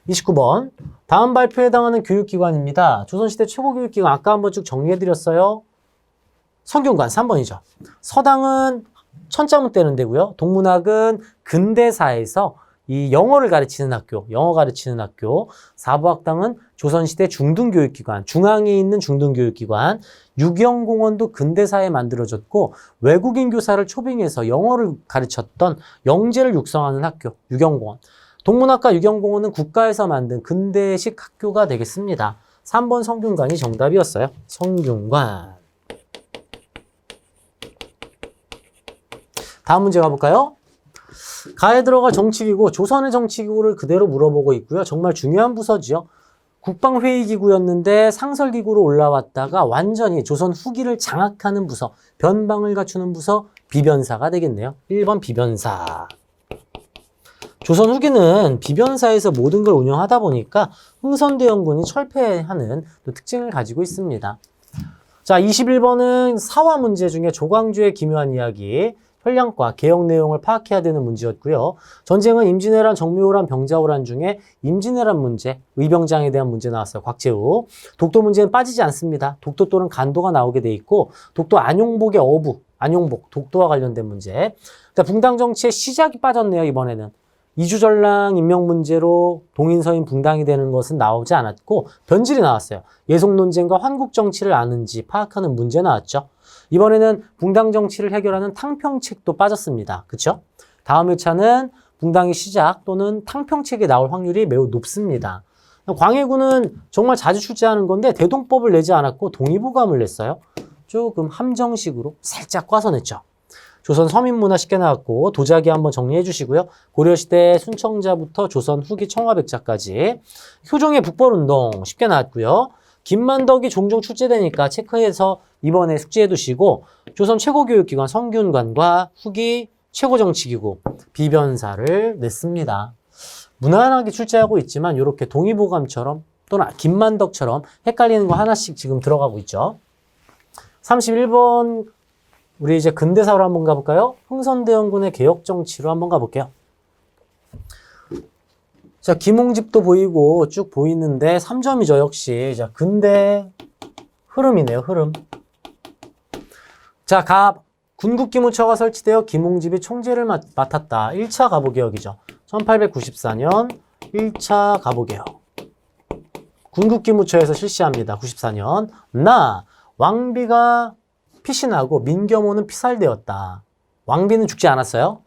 29번. 다음 발표에 해당하는 교육기관입니다. 조선시대 최고 교육기관 아까 한번 쭉 정리해드렸어요. 성균관 3번이죠. 서당은 천자문 떼는 데고요. 동문학은 근대사에서 이 영어를 가르치는 학교, 영어 가르치는 학교. 사부학당은 조선시대 중등교육기관, 중앙에 있는 중등교육기관. 유경공원도 근대사에 만들어졌고 외국인 교사를 초빙해서 영어를 가르쳤던 영재를 육성하는 학교, 유경공원. 동문학과 유경공원은 국가에서 만든 근대식 학교가 되겠습니다. 3번 성균관이 정답이었어요. 성균관. 다음 문제 가볼까요? 가에 들어갈 정치기구, 조선의 정치기구를 그대로 물어보고 있고요. 정말 중요한 부서지요. 국방회의기구였는데 상설기구로 올라왔다가 완전히 조선 후기를 장악하는 부서, 변방을 갖추는 부서, 비변사가 되겠네요. 1번 비변사. 조선 후기는 비변사에서 모든 걸 운영하다 보니까 흥선대원군이 철폐하는 또 특징을 가지고 있습니다. 자, 21번은 사화 문제 중에 조광조의 기묘한 이야기, 혈량과 개혁 내용을 파악해야 되는 문제였고요. 전쟁은 임진왜란, 정묘호란, 병자호란 중에 임진왜란 문제, 의병장에 대한 문제 나왔어요. 곽재우. 독도 문제는 빠지지 않습니다. 독도 또는 간도가 나오게 돼 있고 독도 안용복의 어부, 안용복, 독도와 관련된 문제. 붕당 정치의 시작이 빠졌네요. 이번에는. 이주전랑 임명 문제로 동인서인 붕당이 되는 것은 나오지 않았고 변질이 나왔어요. 예속 논쟁과 환국 정치를 아는지 파악하는 문제 나왔죠. 이번에는 붕당 정치를 해결하는 탕평책도 빠졌습니다. 그렇죠? 다음 회차는 붕당의 시작 또는 탕평책이 나올 확률이 매우 높습니다. 광해군은 정말 자주 출제하는 건데 대동법을 내지 않았고 동의보감을 냈어요. 조금 함정식으로 살짝 꽈서 냈죠. 조선 서민문화 쉽게 나왔고 도자기 한번 정리해 주시고요. 고려시대 순청자부터 조선 후기 청화백자까지 효종의 북벌운동 쉽게 나왔고요. 김만덕이 종종 출제되니까 체크해서 이번에 숙지해 두시고 조선 최고교육기관 성균관과 후기 최고정치기구 비변사를 냈습니다. 무난하게 출제하고 있지만 이렇게 동의보감처럼 또는 김만덕처럼 헷갈리는 거 하나씩 지금 들어가고 있죠. 31번 우리 이제 근대사로 한번 가볼까요? 흥선대원군의 개혁정치로 한번 가볼게요. 자, 김홍집도 보이고 쭉 보이는데 3점이죠, 역시. 자, 근대 흐름이네요, 흐름. 자, 군국기무처가 설치되어 김홍집이 총재를 맡았다. 1차 가보개혁이죠. 1894년 1차 가보개혁. 군국기무처에서 실시합니다. 94년. 왕비가 피신하고 민겸호는 피살되었다. 왕비는 죽지 않았어요.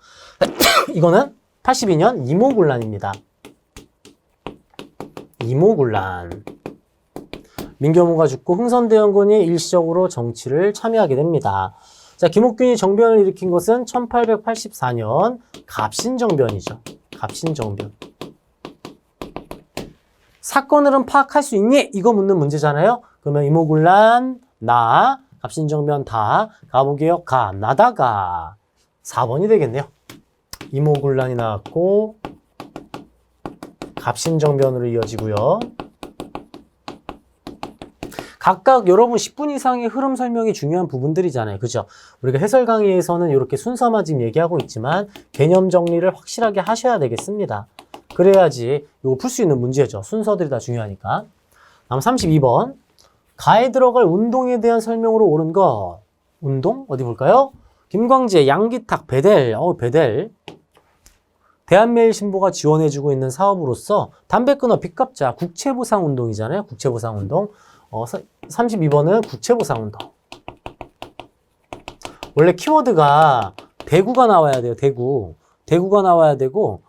이거는 82년 이모군란입니다. 이모군란. 민겸호가 죽고 흥선대원군이 일시적으로 정치를 참여하게 됩니다. 자, 김옥균이 정변을 일으킨 것은 1884년 갑신정변이죠. 갑신정변. 사건을은 파악할 수 있니? 이거 묻는 문제잖아요. 그러면 이모군란, 갑신정변 가보개혁 나다가 4번이 되겠네요. 이모군란이 나왔고 갑신정변으로 이어지고요. 각각 여러분 10분 이상의 흐름 설명이 중요한 부분들이잖아요. 그죠? 우리가 해설 강의에서는 이렇게 순서만 지금 얘기하고 있지만 개념 정리를 확실하게 하셔야 되겠습니다. 그래야지 이거 풀 수 있는 문제죠. 순서들이 다 중요하니까. 다음 32번. 가에 들어갈 운동에 대한 설명으로 옳은 것. 운동? 어디 볼까요? 김광재, 양기탁, 베델. 베델. 대한매일신보가 지원해주고 있는 사업으로서 담배 끊어 빚갚자. 국채보상운동이잖아요. 국채보상운동. 32번은 국채보상운동. 원래 키워드가 대구가 나와야 돼요. 대구가 나와야 되고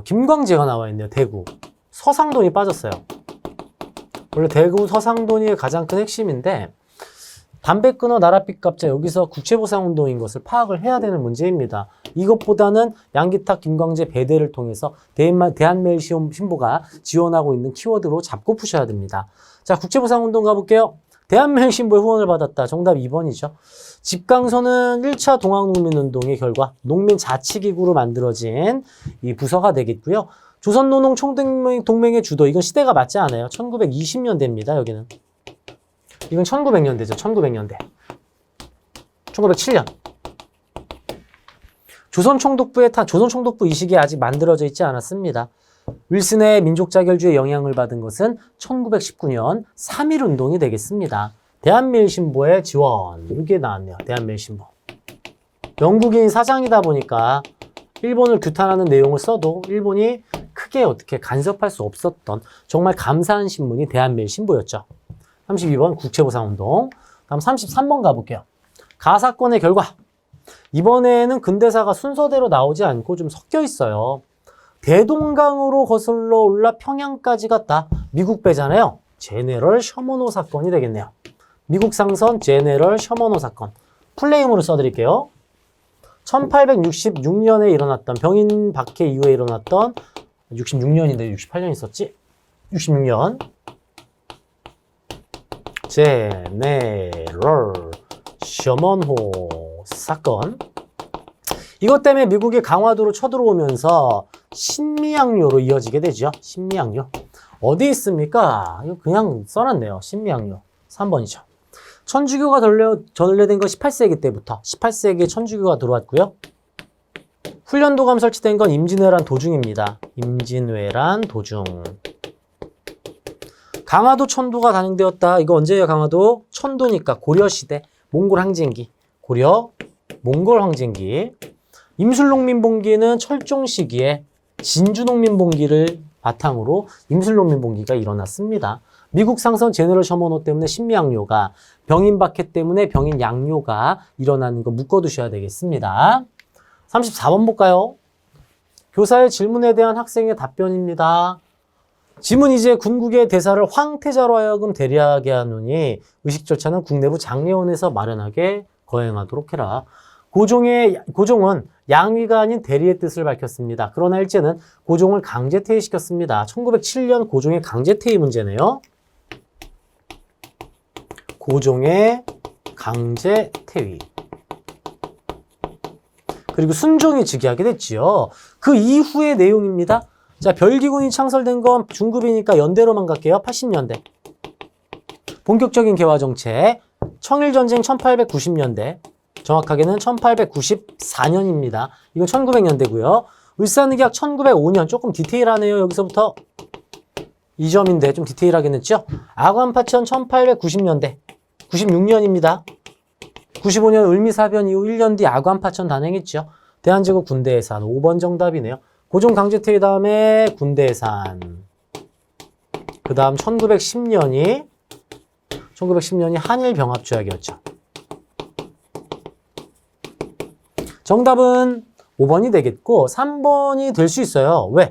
김광재가 나와 있네요. 대구. 서상돈이 빠졌어요. 원래 대구 서상돈이 가장 큰 핵심인데 담배 끊어 나랏빚 갚자 여기서 국채보상운동인 것을 파악을 해야 되는 문제입니다. 이것보다는 양기탁, 김광재, 배대를 통해서 대한매일신보가 지원하고 있는 키워드로 잡고 푸셔야 됩니다. 자, 국채보상운동 가볼게요. 대한매일신보의 후원을 받았다. 정답 2번이죠. 집강서는 1차 동학농민운동의 결과 농민자치기구로 만들어진 이 부서가 되겠고요. 조선노농총동맹의 주도, 이건 시대가 맞지 않아요. 1920년대입니다. 여기는. 이건 1900년대죠. 1900년대. 1907년. 조선총독부 이 시기에 아직 만들어져 있지 않았습니다. 윌슨의 민족자결주의 영향을 받은 것은 1919년 3.1운동이 되겠습니다. 대한매일신보의 지원. 이게 나왔네요. 대한매일신보. 영국인 사장이다 보니까 일본을 규탄하는 내용을 써도 일본이 크게 어떻게 간섭할 수 없었던 정말 감사한 신문이 대한매일신보였죠. 32번 국채보상운동. 다음 33번 가볼게요. 가사건의 결과. 이번에는 근대사가 순서대로 나오지 않고 좀 섞여 있어요. 대동강으로 거슬러 올라 평양까지 갔다. 미국 배잖아요. 제네럴 셔먼호 사건이 되겠네요. 미국 상선 제네럴 셔먼호 사건. 풀네임으로 써드릴게요. 1866년에 일어났던 병인 박해 이후에 일어났던 66년인데 68년 있었지? 66년 제네럴 셔먼호 사건. 이것 때문에 미국이 강화도로 쳐들어오면서 신미양요로 이어지게 되죠. 신미양요. 어디 있습니까? 이거 그냥 써놨네요. 신미양요. 3번이죠. 천주교가 전래된 건 18세기 때부터 18세기에 천주교가 들어왔고요. 훈련도감 설치된 건 임진왜란 도중입니다. 임진왜란 도중. 강화도 천도가 단행되었다. 이거 언제예요? 강화도 천도니까 고려시대 몽골 항쟁기. 고려 몽골 항쟁기. 임술농민봉기는 철종 시기에 진주농민봉기를 바탕으로 임술농민봉기가 일어났습니다. 미국 상선 제너럴 셔먼호 때문에 신미양요가, 병인 박해 때문에 병인 양요가 일어나는 거 묶어두셔야 되겠습니다. 34번 볼까요? 교사의 질문에 대한 학생의 답변입니다. 지문 이제 군국의 대사를 황태자로 하여금 대리하게 하노니 의식 절차는 국내부 장례원에서 마련하게 거행하도록 해라. 고종은 양위가 아닌 대리의 뜻을 밝혔습니다. 그러나 일제는 고종을 강제 퇴위시켰습니다. 1907년 고종의 강제 퇴위 문제네요. 고종의 강제 퇴위. 그리고 순종이 즉위하게 됐지요. 그 이후의 내용입니다. 자, 별기군이 창설된 건 중급이니까 연대로만 갈게요. 80년대. 본격적인 개화 정책. 청일전쟁 1890년대. 정확하게는 1894년입니다. 이건 1900년대고요. 을사늑약 1905년. 조금 디테일하네요. 여기서부터 이 점인데 좀 디테일하긴 했죠. 아관파천 1890년대. 96년입니다. 95년 을미사변 이후 1년 뒤 아관파천 단행했죠. 대한제국 군대해산 5번 정답이네요. 고종 강제퇴위 다음에 군대해산. 그 다음 1910년이 한일병합조약이었죠. 정답은 5번이 되겠고 3번이 될 수 있어요. 왜?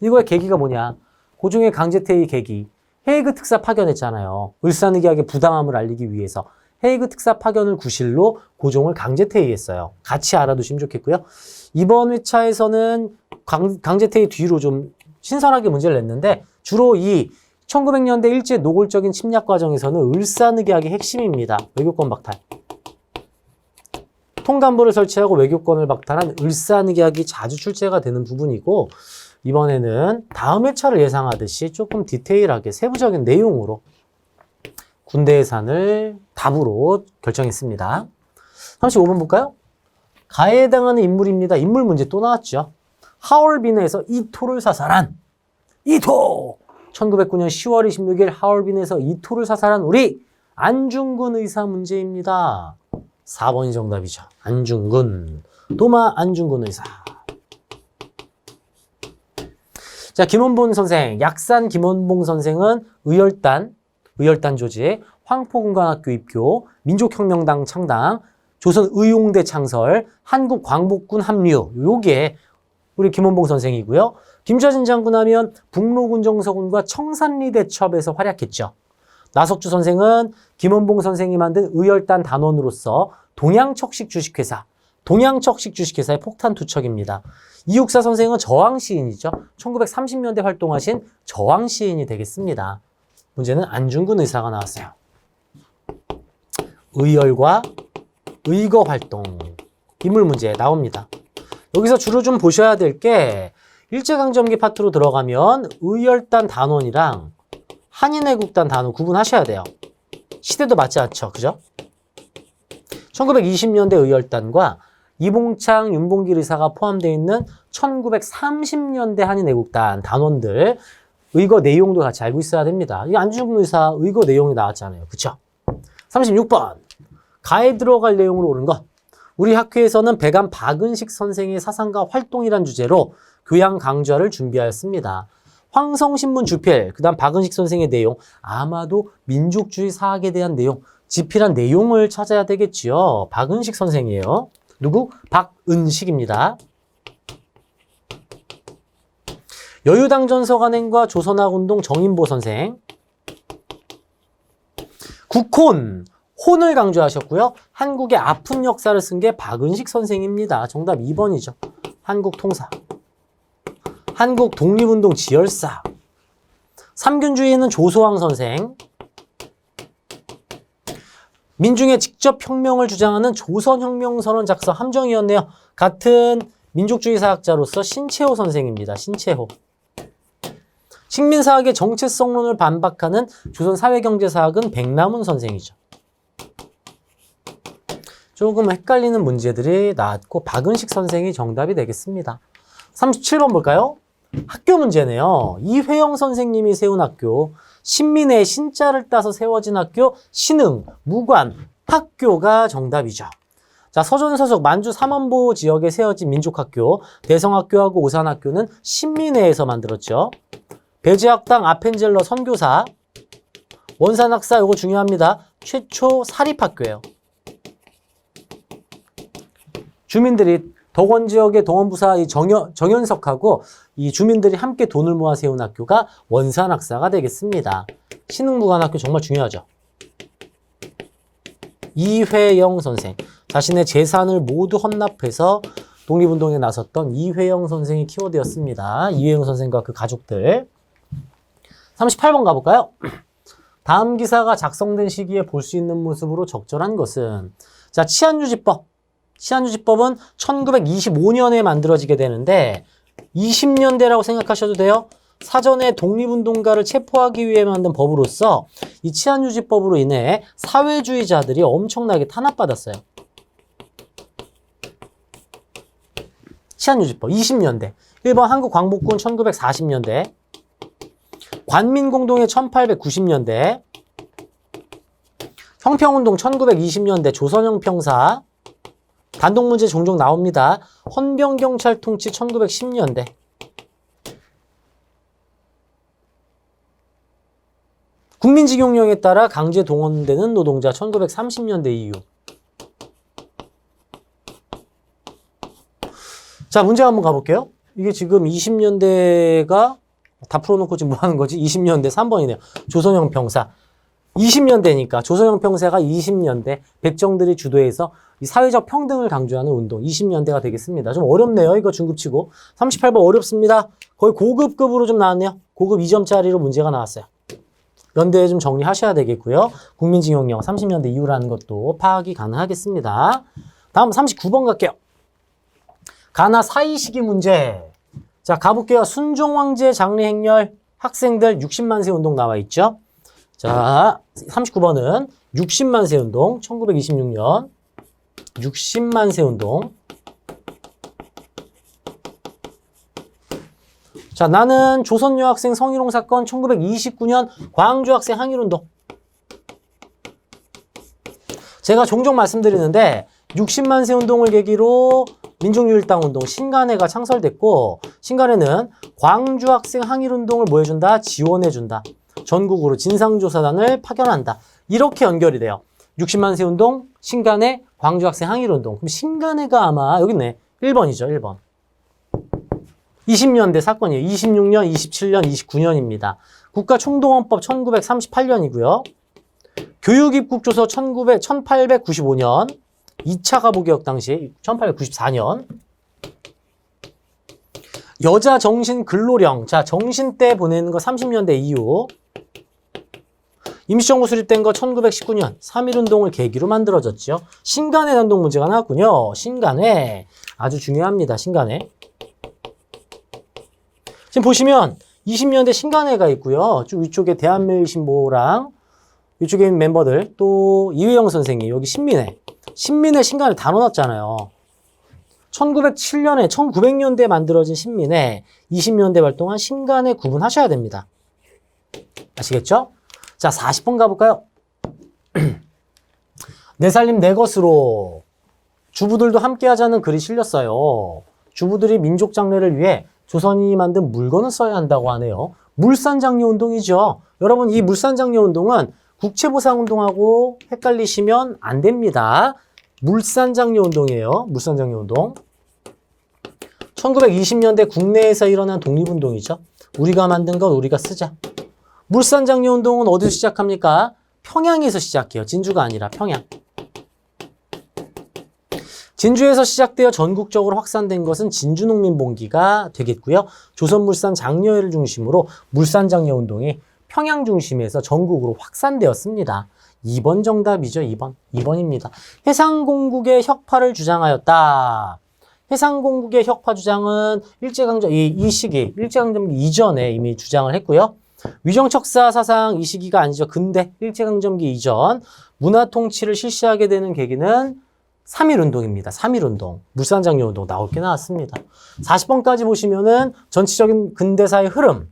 이거의 계기가 뭐냐? 고종의 강제퇴위 계기. 헤이그 특사 파견했잖아요. 을사늑약의 부당함을 알리기 위해서 헤이그 특사 파견을 구실로 고종을 강제퇴위했어요. 같이 알아두시면 좋겠고요. 이번 회차에서는 강제퇴위 뒤로 좀 신선하게 문제를 냈는데 주로 이 1900년대 일제 노골적인 침략 과정에서는 을사늑약이 핵심입니다. 외교권 박탈. 통감부를 설치하고 외교권을 박탈한 을사늑약이 자주 출제가 되는 부분이고 이번에는 다음 회차를 예상하듯이 조금 디테일하게 세부적인 내용으로 군대해산을 답으로 결정했습니다. 35번 볼까요? 가해에 해당하는 인물입니다. 인물 문제 또 나왔죠. 하얼빈에서 이토를 사살한 이토! 1909년 10월 26일 하얼빈에서 이토를 사살한 우리 안중근 의사 문제입니다. 4번이 정답이죠. 안중근. 도마 안중근 의사. 자, 김원봉 선생. 약산 김원봉 선생은 의열단 조직, 황포군관학교 입교, 민족혁명당 창당, 조선의용대 창설, 한국광복군 합류. 요게 우리 김원봉 선생이고요. 김좌진 장군 하면 북로군 정서군과 청산리 대첩에서 활약했죠. 나석주 선생은 김원봉 선생이 만든 의열단 단원으로서 동양척식 주식회사의 폭탄 투척입니다. 이육사 선생은 저항 시인이죠. 1930년대 활동하신 저항 시인이 되겠습니다. 문제는 안중근 의사가 나왔어요. 의열과 의거 활동. 인물 문제 나옵니다. 여기서 주로 좀 보셔야 될 게 일제강점기 파트로 들어가면 의열단 단원이랑 한인애국단 단원 구분하셔야 돼요. 시대도 맞지 않죠. 그죠? 1920년대 의열단과 이봉창, 윤봉길 의사가 포함되어 있는 1930년대 한인애국단 단원들 의거 내용도 같이 알고 있어야 됩니다. 이 안중근 의사 의거 내용이 나왔잖아요. 그쵸? 36번. 가에 들어갈 내용으로 옳은 것. 우리 학회에서는 배감 박은식 선생의 사상과 활동이란 주제로 교양 강좌를 준비하였습니다. 황성신문 주필, 그 다음 박은식 선생의 내용, 아마도 민족주의 사학에 대한 내용, 집필한 내용을 찾아야 되겠지요. 박은식 선생이에요. 누구? 박은식입니다. 여유당 전서관행과 조선학운동 정인보 선생. 국혼, 혼을 강조하셨고요. 한국의 아픈 역사를 쓴 게 박은식 선생입니다. 정답 2번이죠. 한국 통사. 한국 독립운동 지열사. 삼균주의는 조소왕 선생. 민중의 직접 혁명을 주장하는 조선혁명선언 작성 함정이었네요. 같은 민족주의 사학자로서 신채호 선생입니다. 신채호. 식민사학의 정체성론을 반박하는 조선사회경제사학은 백남훈 선생이죠. 조금 헷갈리는 문제들이 나왔고 박은식 선생이 정답이 되겠습니다. 37번 볼까요? 학교 문제네요. 이회영 선생님이 세운 학교, 신민의 신자를 따서 세워진 학교, 신흥, 무관, 학교가 정답이죠. 자, 서전서속 만주 삼원보 지역에 세워진 민족학교, 대성학교하고 오산학교는 신민회에서 만들었죠. 배제학당 아펜젤러 선교사, 원산학사 이거 중요합니다. 최초 사립학교예요. 주민들이 덕원 지역의 동원부사 이 정현석하고 이 주민들이 함께 돈을 모아 세운 학교가 원산학사가 되겠습니다. 신흥무관학교 정말 중요하죠. 이회영 선생. 자신의 재산을 모두 헌납해서 독립운동에 나섰던 이회영 선생이 키워드였습니다. 이회영 선생과 그 가족들. 38번 가볼까요? 다음 기사가 작성된 시기에 볼 수 있는 모습으로 적절한 것은 자, 치안유지법. 치안유지법은 1925년에 만들어지게 되는데 20년대라고 생각하셔도 돼요. 사전에 독립운동가를 체포하기 위해 만든 법으로서 이 치안유지법으로 인해 사회주의자들이 엄청나게 탄압받았어요. 치안유지법 20년대. 1번 한국광복군 1940년대. 관민공동회 1890년대. 형평운동 1920년대. 조선형평사. 단독문제 종종 나옵니다. 헌병경찰 통치 1910년대. 국민직용령에 따라 강제 동원되는 노동자 1930년대 이후. 자, 문제 한번 가볼게요. 이게 지금 20년대가 다 풀어놓고 지금 뭐 하는 거지? 20년대 3번이네요. 조선형평사. 20년대니까 조선형평사가 20년대 백정들이 주도해서 이 사회적 평등을 강조하는 운동 20년대가 되겠습니다. 좀 어렵네요. 이거 중급치고. 38번 어렵습니다. 거의 고급급으로 좀 나왔네요. 고급 2점짜리로 문제가 나왔어요. 연대에 좀 정리하셔야 되겠고요. 국민징용령 30년대 이후라는 것도 파악이 가능하겠습니다. 다음 39번 갈게요. 가나 사이 시기 문제. 자, 가볼게요. 순종황제 장례 행렬 학생들 60만 세 운동 나와 있죠. 자, 39번은 60만 세 운동 1926년 60만 세 운동. 자, 나는 조선 여학생 성희롱 사건 1929년 광주 학생 항일운동. 제가 종종 말씀드리는데 60만 세 운동을 계기로 민족유일당 운동 신간회가 창설됐고 신간회는 광주 학생 항일운동을 뭐 해준다? 지원해준다. 전국으로 진상조사단을 파견한다. 이렇게 연결이 돼요. 60만 세 운동, 신간회, 광주 학생 항일운동. 그럼 신간회가 아마 여기 있네. 1번이죠. 1번. 20년대 사건이에요. 26년, 27년, 29년입니다. 국가총동원법 1938년이고요. 교육입국조서 1895년. 2차 가보개혁 당시 1894년. 여자 정신 근로령. 자, 정신 때 보내는 거 30년대 이후. 임시정부 수립된 거 1919년 3.1운동을 계기로 만들어졌죠. 신간회 단독 문제가 나왔군요. 신간회. 아주 중요합니다. 신간회. 지금 보시면 20년대 신간회가 있고요. 쭉 위쪽에 대한매일신보랑 이쪽에 있는 멤버들 또 이회영 선생이 여기 신민회. 신민회 신간회 다 넣어놨잖아요. 1907년에 1900년대에 만들어진 신민회 20년대 활동한 신간회 구분하셔야 됩니다. 아시겠죠? 자, 40번 가볼까요? 내 살림 내 것으로 주부들도 함께 하자는 글이 실렸어요. 주부들이 민족 장래를 위해 조선인이 만든 물건을 써야 한다고 하네요. 물산장려운동이죠. 여러분, 이 물산장려운동은 국채보상운동하고 헷갈리시면 안 됩니다. 물산장려운동이에요. 물산장려운동. 1920년대 국내에서 일어난 독립운동이죠. 우리가 만든 것 우리가 쓰자. 물산장려운동은 어디서 시작합니까? 평양에서 시작해요. 진주가 아니라 평양. 진주에서 시작되어 전국적으로 확산된 것은 진주농민봉기가 되겠고요. 조선물산 장려회를 중심으로 물산장려운동이 평양 중심에서 전국으로 확산되었습니다. 2번 정답이죠. 2번. 2번입니다. 해상공국의 혁파를 주장하였다. 해상공국의 혁파 주장은 이 시기, 일제강점기 이전에 이미 주장을 했고요. 위정척사 사상 이 시기가 아니죠. 근대 일제강점기 이전 문화통치를 실시하게 되는 계기는 3.1운동입니다. 3.1운동, 물산장려운동 나올 게 나왔습니다. 40번까지 보시면은 전체적인 근대사의 흐름,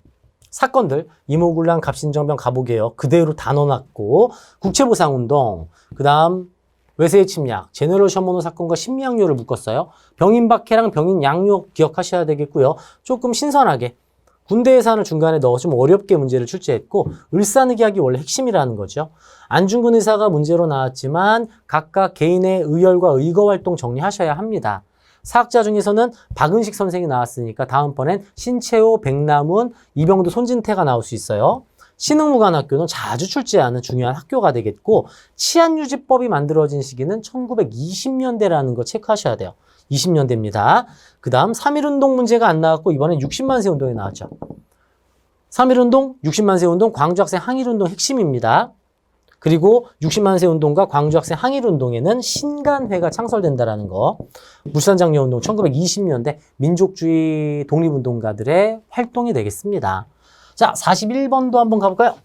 사건들, 이모군란, 갑신정변, 갑오개혁 그대로 다 넣어놨고 국채보상운동, 그 다음 외세의 침략, 제네럴 셔먼호 사건과 신미양요를 묶었어요. 병인박해랑 병인양요 기억하셔야 되겠고요. 조금 신선하게 군대 예산을 중간에 넣어 좀 어렵게 문제를 출제했고 을사늑약이 원래 핵심이라는 거죠. 안중근 의사가 문제로 나왔지만 각각 개인의 의열과 의거활동 정리하셔야 합니다. 사학자 중에서는 박은식 선생이 나왔으니까 다음번엔 신채호, 백남훈, 이병도, 손진태가 나올 수 있어요. 신흥무관학교는 자주 출제하는 중요한 학교가 되겠고 치안유지법이 만들어진 시기는 1920년대라는 거 체크하셔야 돼요. 20년대입니다. 그 다음 3.1운동 문제가 안 나왔고 이번엔 60만세 운동이 나왔죠. 3.1운동, 60만세 운동, 광주학생 항일운동 핵심입니다. 그리고 60만세 운동과 광주학생 항일운동에는 신간회가 창설된다라는 거. 물산장려운동 1920년대 민족주의 독립운동가들의 활동이 되겠습니다. 자, 41번도 한번 가볼까요?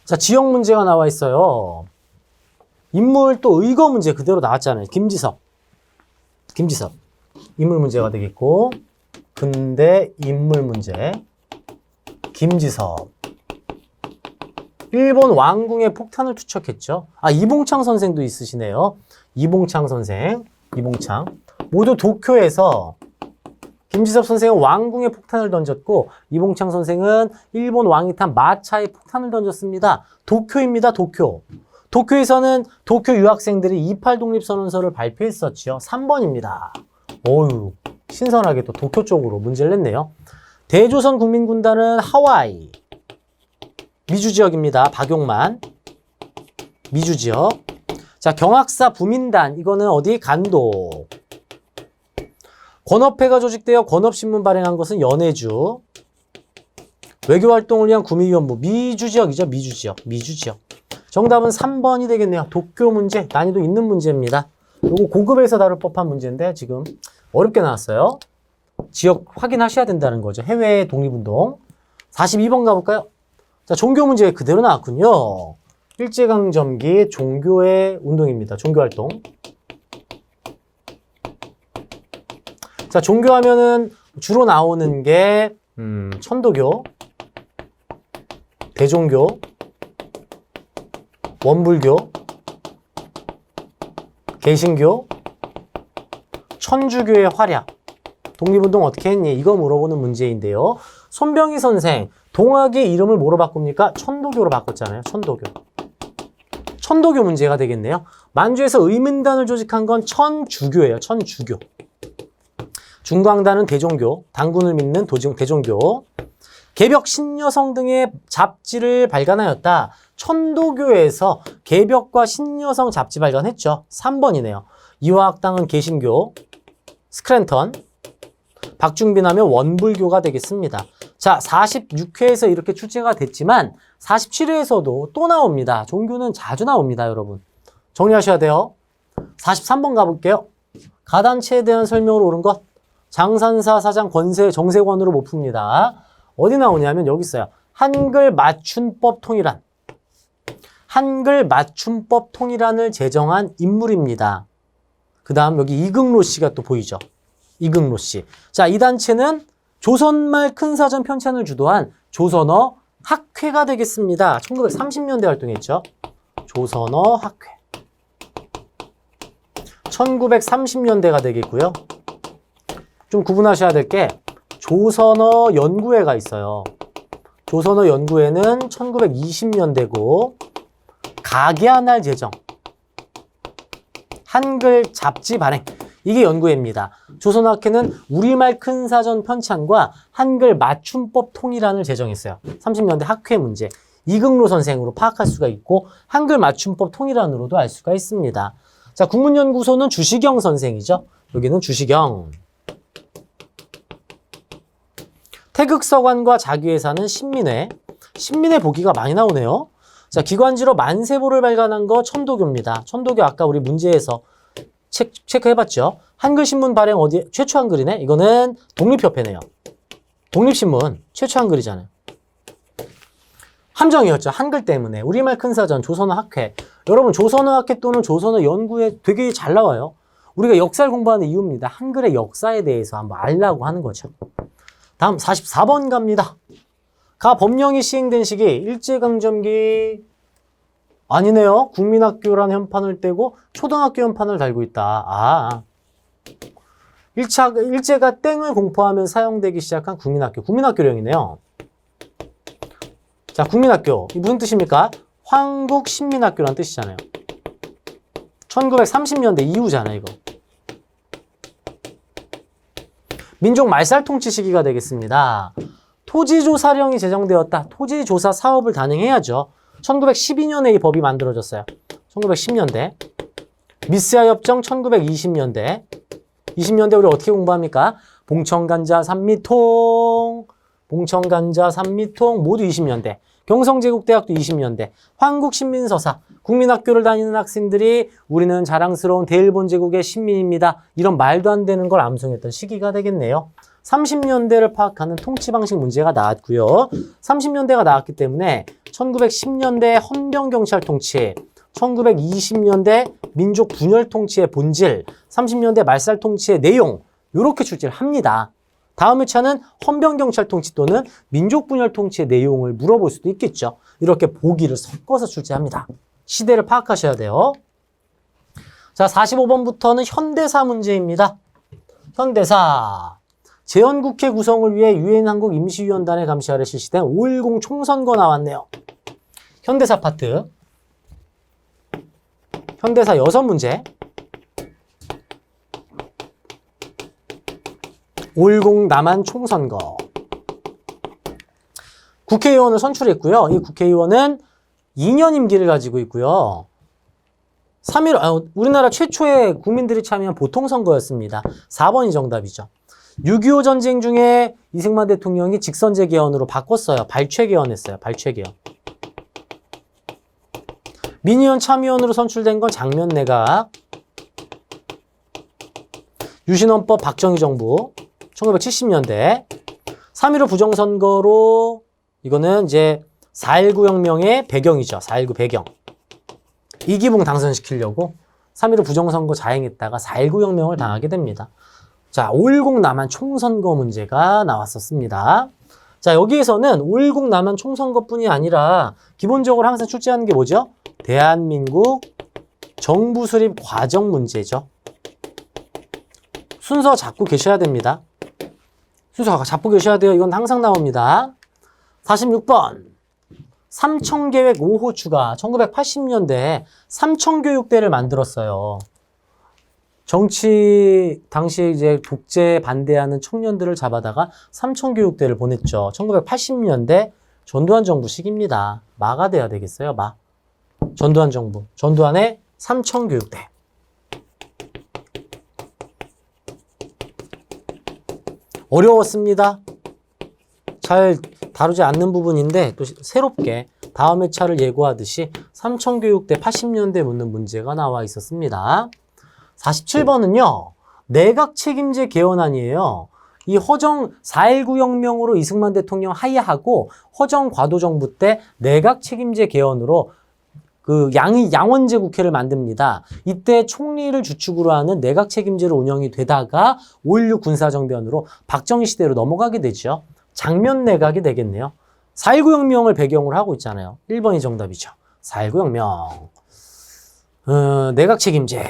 자, 지역 문제가 나와 있어요. 인물 또 의거 문제 그대로 나왔잖아요. 김지섭. 인물 문제가 되겠고, 근대 인물 문제. 김지섭. 일본 왕궁에 폭탄을 투척했죠. 아, 이봉창 선생도 있으시네요. 이봉창 선생. 모두 도쿄에서 김지섭 선생은 왕궁에 폭탄을 던졌고 이봉창 선생은 일본 왕이 탄 마차에 폭탄을 던졌습니다. 도쿄입니다. 도쿄에서는 도쿄 유학생들이 28 독립선언서를 발표했었죠. 3번입니다. 어유 신선하게 또 도쿄 쪽으로 문제를 냈네요. 대조선 국민군단은 하와이 미주 지역입니다. 박용만 미주 지역. 자, 경학사 부민단 이거는 어디? 간도. 권업회가 조직되어 권업신문 발행한 것은 연해주. 외교활동을 위한 구미위원부 미주 지역이죠. 미주 지역. 정답은 3번이 되겠네요. 도쿄 문제, 난이도 있는 문제입니다. 요거 고급에서 다룰 법한 문제인데 지금 어렵게 나왔어요. 지역 확인하셔야 된다는 거죠. 해외 독립운동. 42번 가볼까요? 자, 종교 문제 그대로 나왔군요. 일제강점기 종교의 운동입니다. 종교활동. 자, 종교하면은 주로 나오는 게 천도교, 대종교, 원불교, 개신교, 천주교의 활약. 독립운동 어떻게 했니? 이거 물어보는 문제인데요. 손병희 선생, 동학의 이름을 뭐로 바꿉니까? 천도교로 바꿨잖아요. 천도교 문제가 되겠네요. 만주에서 의문단을 조직한 건 천주교예요. 천주교. 중광단은 대종교, 당군을 믿는 대종교. 개벽 신여성 등의 잡지를 발간하였다. 천도교에서 개벽과 신여성 잡지 발간했죠. 3번이네요. 이화학당은 개신교, 스크랜턴, 박중빈 하면 원불교가 되겠습니다. 자, 46회에서 이렇게 출제가 됐지만 47회에서도 또 나옵니다. 종교는 자주 나옵니다, 여러분. 정리하셔야 돼요. 43번 가볼게요. 가단체에 대한 설명으로 옳은 것. 장산사 사장 정세권으로 못 풉니다. 어디 나오냐면 여기 있어요. 한글 맞춤법 통일안. 한글 맞춤법 통일안을 제정한 인물입니다. 그 다음 여기 이극로 씨가 또 보이죠. 이극로 씨. 자, 이 단체는 조선말 큰사전 편찬을 주도한 조선어 학회가 되겠습니다. 1930년대 활동했죠. 조선어 학회. 1930년대가 되겠고요. 좀 구분하셔야 될 게 조선어 연구회가 있어요. 조선어 연구회는 1920년대고 각야날 제정, 한글 잡지 발행, 이게 연구회입니다. 조선어학회는 우리말 큰사전 편찬과 한글 맞춤법 통일안을 제정했어요. 30년대 학회 문제. 이극로 선생으로 파악할 수가 있고 한글 맞춤법 통일안으로도 알 수가 있습니다. 자, 국문연구소는 주시경 선생이죠. 여기는 주시경. 태극서관과 자기회사는 신민회. 신민회 보기가 많이 나오네요. 자, 기관지로 만세보를 발간한 거 천도교입니다. 천도교 아까 우리 문제에서 체크해봤죠. 한글신문 발행 어디 최초 한글이네? 이거는 독립협회네요. 독립신문 최초 한글이잖아요. 함정이었죠. 한글 때문에. 우리말 큰사전, 조선어학회. 여러분 조선어학회 또는 조선어연구에 되게 잘 나와요. 우리가 역사를 공부하는 이유입니다. 한글의 역사에 대해서 한번 알라고 하는 거죠. 다음 44번 갑니다. 가 법령이 시행된 시기 일제강점기 아니네요. 국민학교라는 현판을 떼고 초등학교 현판을 달고 있다. 일제가 땡을 공포하면 사용되기 시작한 국민학교. 국민학교령이네요. 자, 국민학교. 이 무슨 뜻입니까? 황국신민학교라는 뜻이잖아요. 1930년대 이후잖아요, 이거. 민족 말살통치 시기가 되겠습니다. 토지조사령이 제정되었다. 토지조사 사업을 단행해야죠. 1912년에 이 법이 만들어졌어요. 1910년대. 미스야 협정 1920년대. 20년대 우리 어떻게 공부합니까? 봉천간자 산미통. 봉천간자 산미통 모두 20년대. 경성제국대학도 20년대. 황국신민서사. 국민학교를 다니는 학생들이 우리는 자랑스러운 대일본 제국의 신민입니다. 이런 말도 안 되는 걸 암송했던 시기가 되겠네요. 30년대를 파악하는 통치 방식 문제가 나왔고요. 30년대가 나왔기 때문에 1910년대 헌병경찰 통치, 1920년대 민족 분열 통치의 본질, 30년대 말살 통치의 내용 이렇게 출제를 합니다. 다음 회차는 헌병경찰 통치 또는 민족 분열 통치의 내용을 물어볼 수도 있겠죠. 이렇게 보기를 섞어서 출제합니다. 시대를 파악하셔야 돼요. 자, 45번부터는 현대사 문제입니다. 현대사. 재헌국회 구성을 위해 유엔 한국 임시위원단의 감시 아래 실시된 5.10 총선거 나왔네요. 현대사 파트. 현대사 6문제. 5.10 남한 총선거. 국회의원을 선출했고요. 이 국회의원은 2년 임기를 가지고 있고요. 3.1, 우리나라 최초의 국민들이 참여한 보통선거였습니다. 4번이 정답이죠. 6.25 전쟁 중에 이승만 대통령이 직선제 개헌으로 바꿨어요. 발췌 개헌했어요. 발췌 개헌. 민의원 참의원으로 선출된 건 장면 내각. 유신헌법 박정희 정부 1970년대. 3.15 부정선거로 이거는 이제 4.19 혁명의 배경이죠. 4.19 배경. 이기붕 당선시키려고 3.15 부정선거 자행했다가 4.19 혁명을 당하게 됩니다. 자, 5.10 남한 총선거 문제가 나왔었습니다. 자, 여기에서는 5.10 남한 총선거뿐이 아니라 기본적으로 항상 출제하는 게 뭐죠? 대한민국 정부 수립 과정 문제죠. 순서 잡고 계셔야 됩니다. 순서 잡고 계셔야 돼요. 이건 항상 나옵니다. 46번. 삼청계획 5호 추가. 1980년대 삼청교육대를 만들었어요. 정치 당시에 이제 독재 반대하는 청년들을 잡아다가 삼청교육대를 보냈죠. 1980년대 전두환 정부 시기입니다. 마가 돼야 되겠어요. 마. 전두환 정부. 전두환의 삼청교육대. 어려웠습니다. 잘 다루지 않는 부분인데 또 새롭게 다음 회차를 예고하듯이 삼청교육대 80년대 묻는 문제가 나와 있었습니다. 47번은요. 내각 책임제 개헌안이에요. 이 허정 4.19 혁명으로 이승만 대통령 하야하고 허정 과도 정부 때 내각 책임제 개헌으로 그 양원제 국회를 만듭니다. 이때 총리를 주축으로 하는 내각 책임제로 운영이 되다가 5.16 군사정변으로 박정희 시대로 넘어가게 되죠. 장면 내각이 되겠네요. 4.19 혁명을 배경으로 하고 있잖아요. 1번이 정답이죠. 4.19 혁명. 내각 책임제.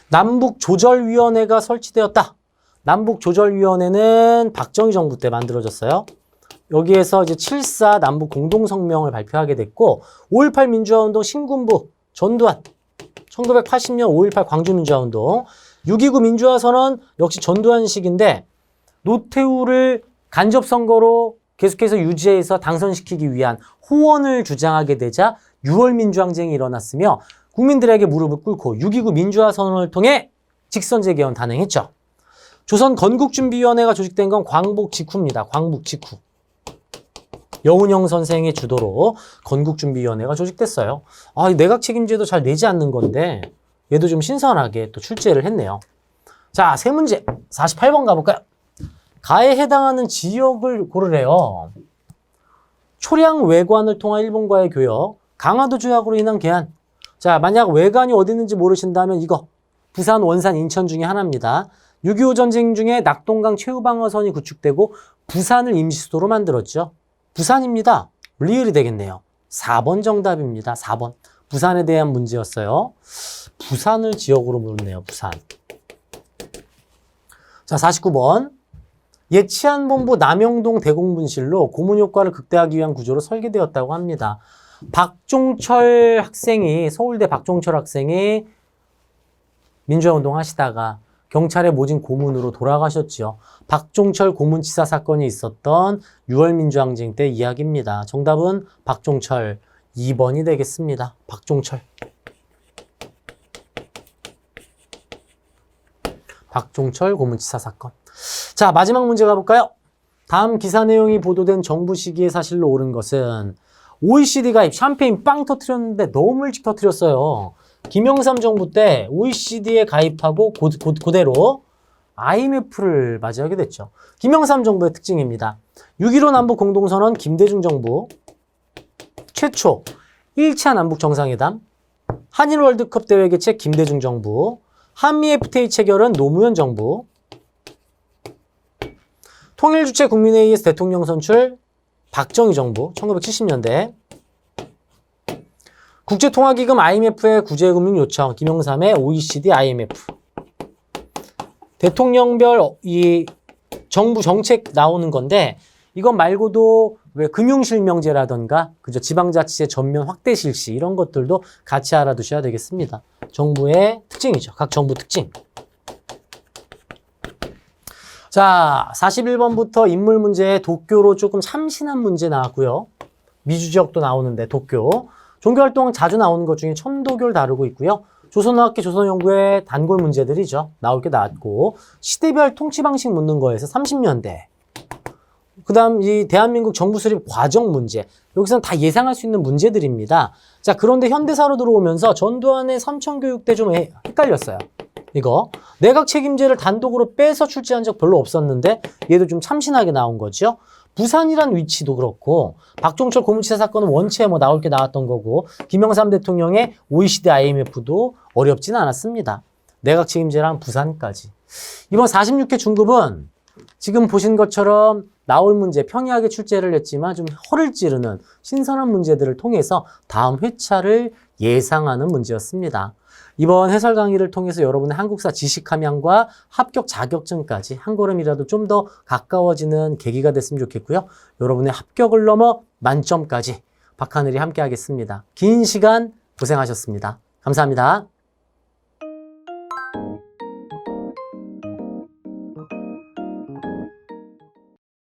남북조절위원회가 설치되었다. 남북조절위원회는 박정희 정부 때 만들어졌어요. 여기에서 이제 7.4 남북 공동성명을 발표하게 됐고 5.18 민주화운동 신군부 전두환 1980년 5.18 광주민주화운동 6.29 민주화선언 역시 전두환식인데 노태우를 간접선거로 계속해서 유지해서 당선시키기 위한 호언을 주장하게 되자 6월 민주항쟁이 일어났으며 국민들에게 무릎을 꿇고 6.29 민주화 선언을 통해 직선제 개헌 단행했죠. 조선 건국준비위원회가 조직된 건 광복 직후입니다. 광복 직후. 여운형 선생의 주도로 건국준비위원회가 조직됐어요. 아, 내각 책임제도 잘 내지 않는 건데 얘도 좀 신선하게 또 출제를 했네요. 자, 세 문제 48번 가볼까요? 가에 해당하는 지역을 고르래요. 초량 외관을 통한 일본과의 교역, 강화도 조약으로 인한 개한. 자, 만약 외관이 어디 있는지 모르신다면 이거 부산, 원산, 인천 중에 하나입니다. 6.25 전쟁 중에 낙동강 최후방어선이 구축되고 부산을 임시수도로 만들었죠. 부산입니다. 리을이 되겠네요. 4번 정답입니다. 4번. 부산에 대한 문제였어요. 부산을 지역으로 물었네요. 부산. 자, 49번. 옛 치안본부 남영동 대공분실로 고문 효과를 극대화하기 위한 구조로 설계되었다고 합니다. 박종철 학생이, 서울대 박종철 학생이 민주화운동 하시다가 경찰에 모진 고문으로 돌아가셨지요. 박종철 고문치사 사건이 있었던 6월 민주항쟁 때 이야기입니다. 정답은 박종철 2번이 되겠습니다. 박종철. 박종철 고문치사 사건. 자, 마지막 문제 가볼까요? 다음 기사 내용이 보도된 정부 시기의 사실로 옳은 것은 OECD 가입, 샴페인 빵 터트렸는데 너무 일찍 터트렸어요. 김영삼 정부 때 OECD에 가입하고 그대로 IMF를 맞이하게 됐죠. 김영삼 정부의 특징입니다. 6.15 남북 공동선언 김대중 정부, 최초 1차 남북 정상회담, 한일 월드컵 대회 개최 김대중 정부, 한미 FTA 체결은 노무현 정부, 통일주체 국민회의에서 대통령 선출 박정희 정부 1970년대, 국제통화기금 IMF의 구제금융 요청 김영삼의 OECD IMF, 대통령별 이 정부 정책 나오는 건데 이것 말고도 왜 금융실명제라던가 그죠, 지방자치제 전면 확대 실시 이런 것들도 같이 알아두셔야 되겠습니다. 정부의 특징이죠. 각 정부 특징. 자, 41번부터 인물 문제에 도쿄로 조금 참신한 문제 나왔고요. 미주 지역도 나오는데 도쿄. 종교활동 자주 나오는 것 중에 천도교를 다루고 있고요. 조선어학계 조선연구의 단골 문제들이죠. 나올 게 나왔고 시대별 통치 방식 묻는 거에서 30년대. 그 다음 이 대한민국 정부 수립 과정 문제. 여기서는 다 예상할 수 있는 문제들입니다. 자, 그런데 현대사로 들어오면서 전두환의 삼천교육 때 좀 헷갈렸어요. 이거 내각 책임제를 단독으로 빼서 출제한 적 별로 없었는데 얘도 좀 참신하게 나온 거죠. 부산이란 위치도 그렇고 박종철 고문치사 사건은 원체 뭐 나올 게 나왔던 거고 김영삼 대통령의 OECD IMF도 어렵지는 않았습니다. 내각 책임제랑 부산까지. 이번 46회 중급은 지금 보신 것처럼 나올 문제 평이하게 출제를 했지만 좀 허를 찌르는 신선한 문제들을 통해서 다음 회차를 예상하는 문제였습니다. 이번 해설 강의를 통해서 여러분의 한국사 지식 함양과 합격 자격증까지 한 걸음이라도 좀 더 가까워지는 계기가 됐으면 좋겠고요. 여러분의 합격을 넘어 만점까지 박하늘이 함께 하겠습니다. 긴 시간 고생하셨습니다. 감사합니다.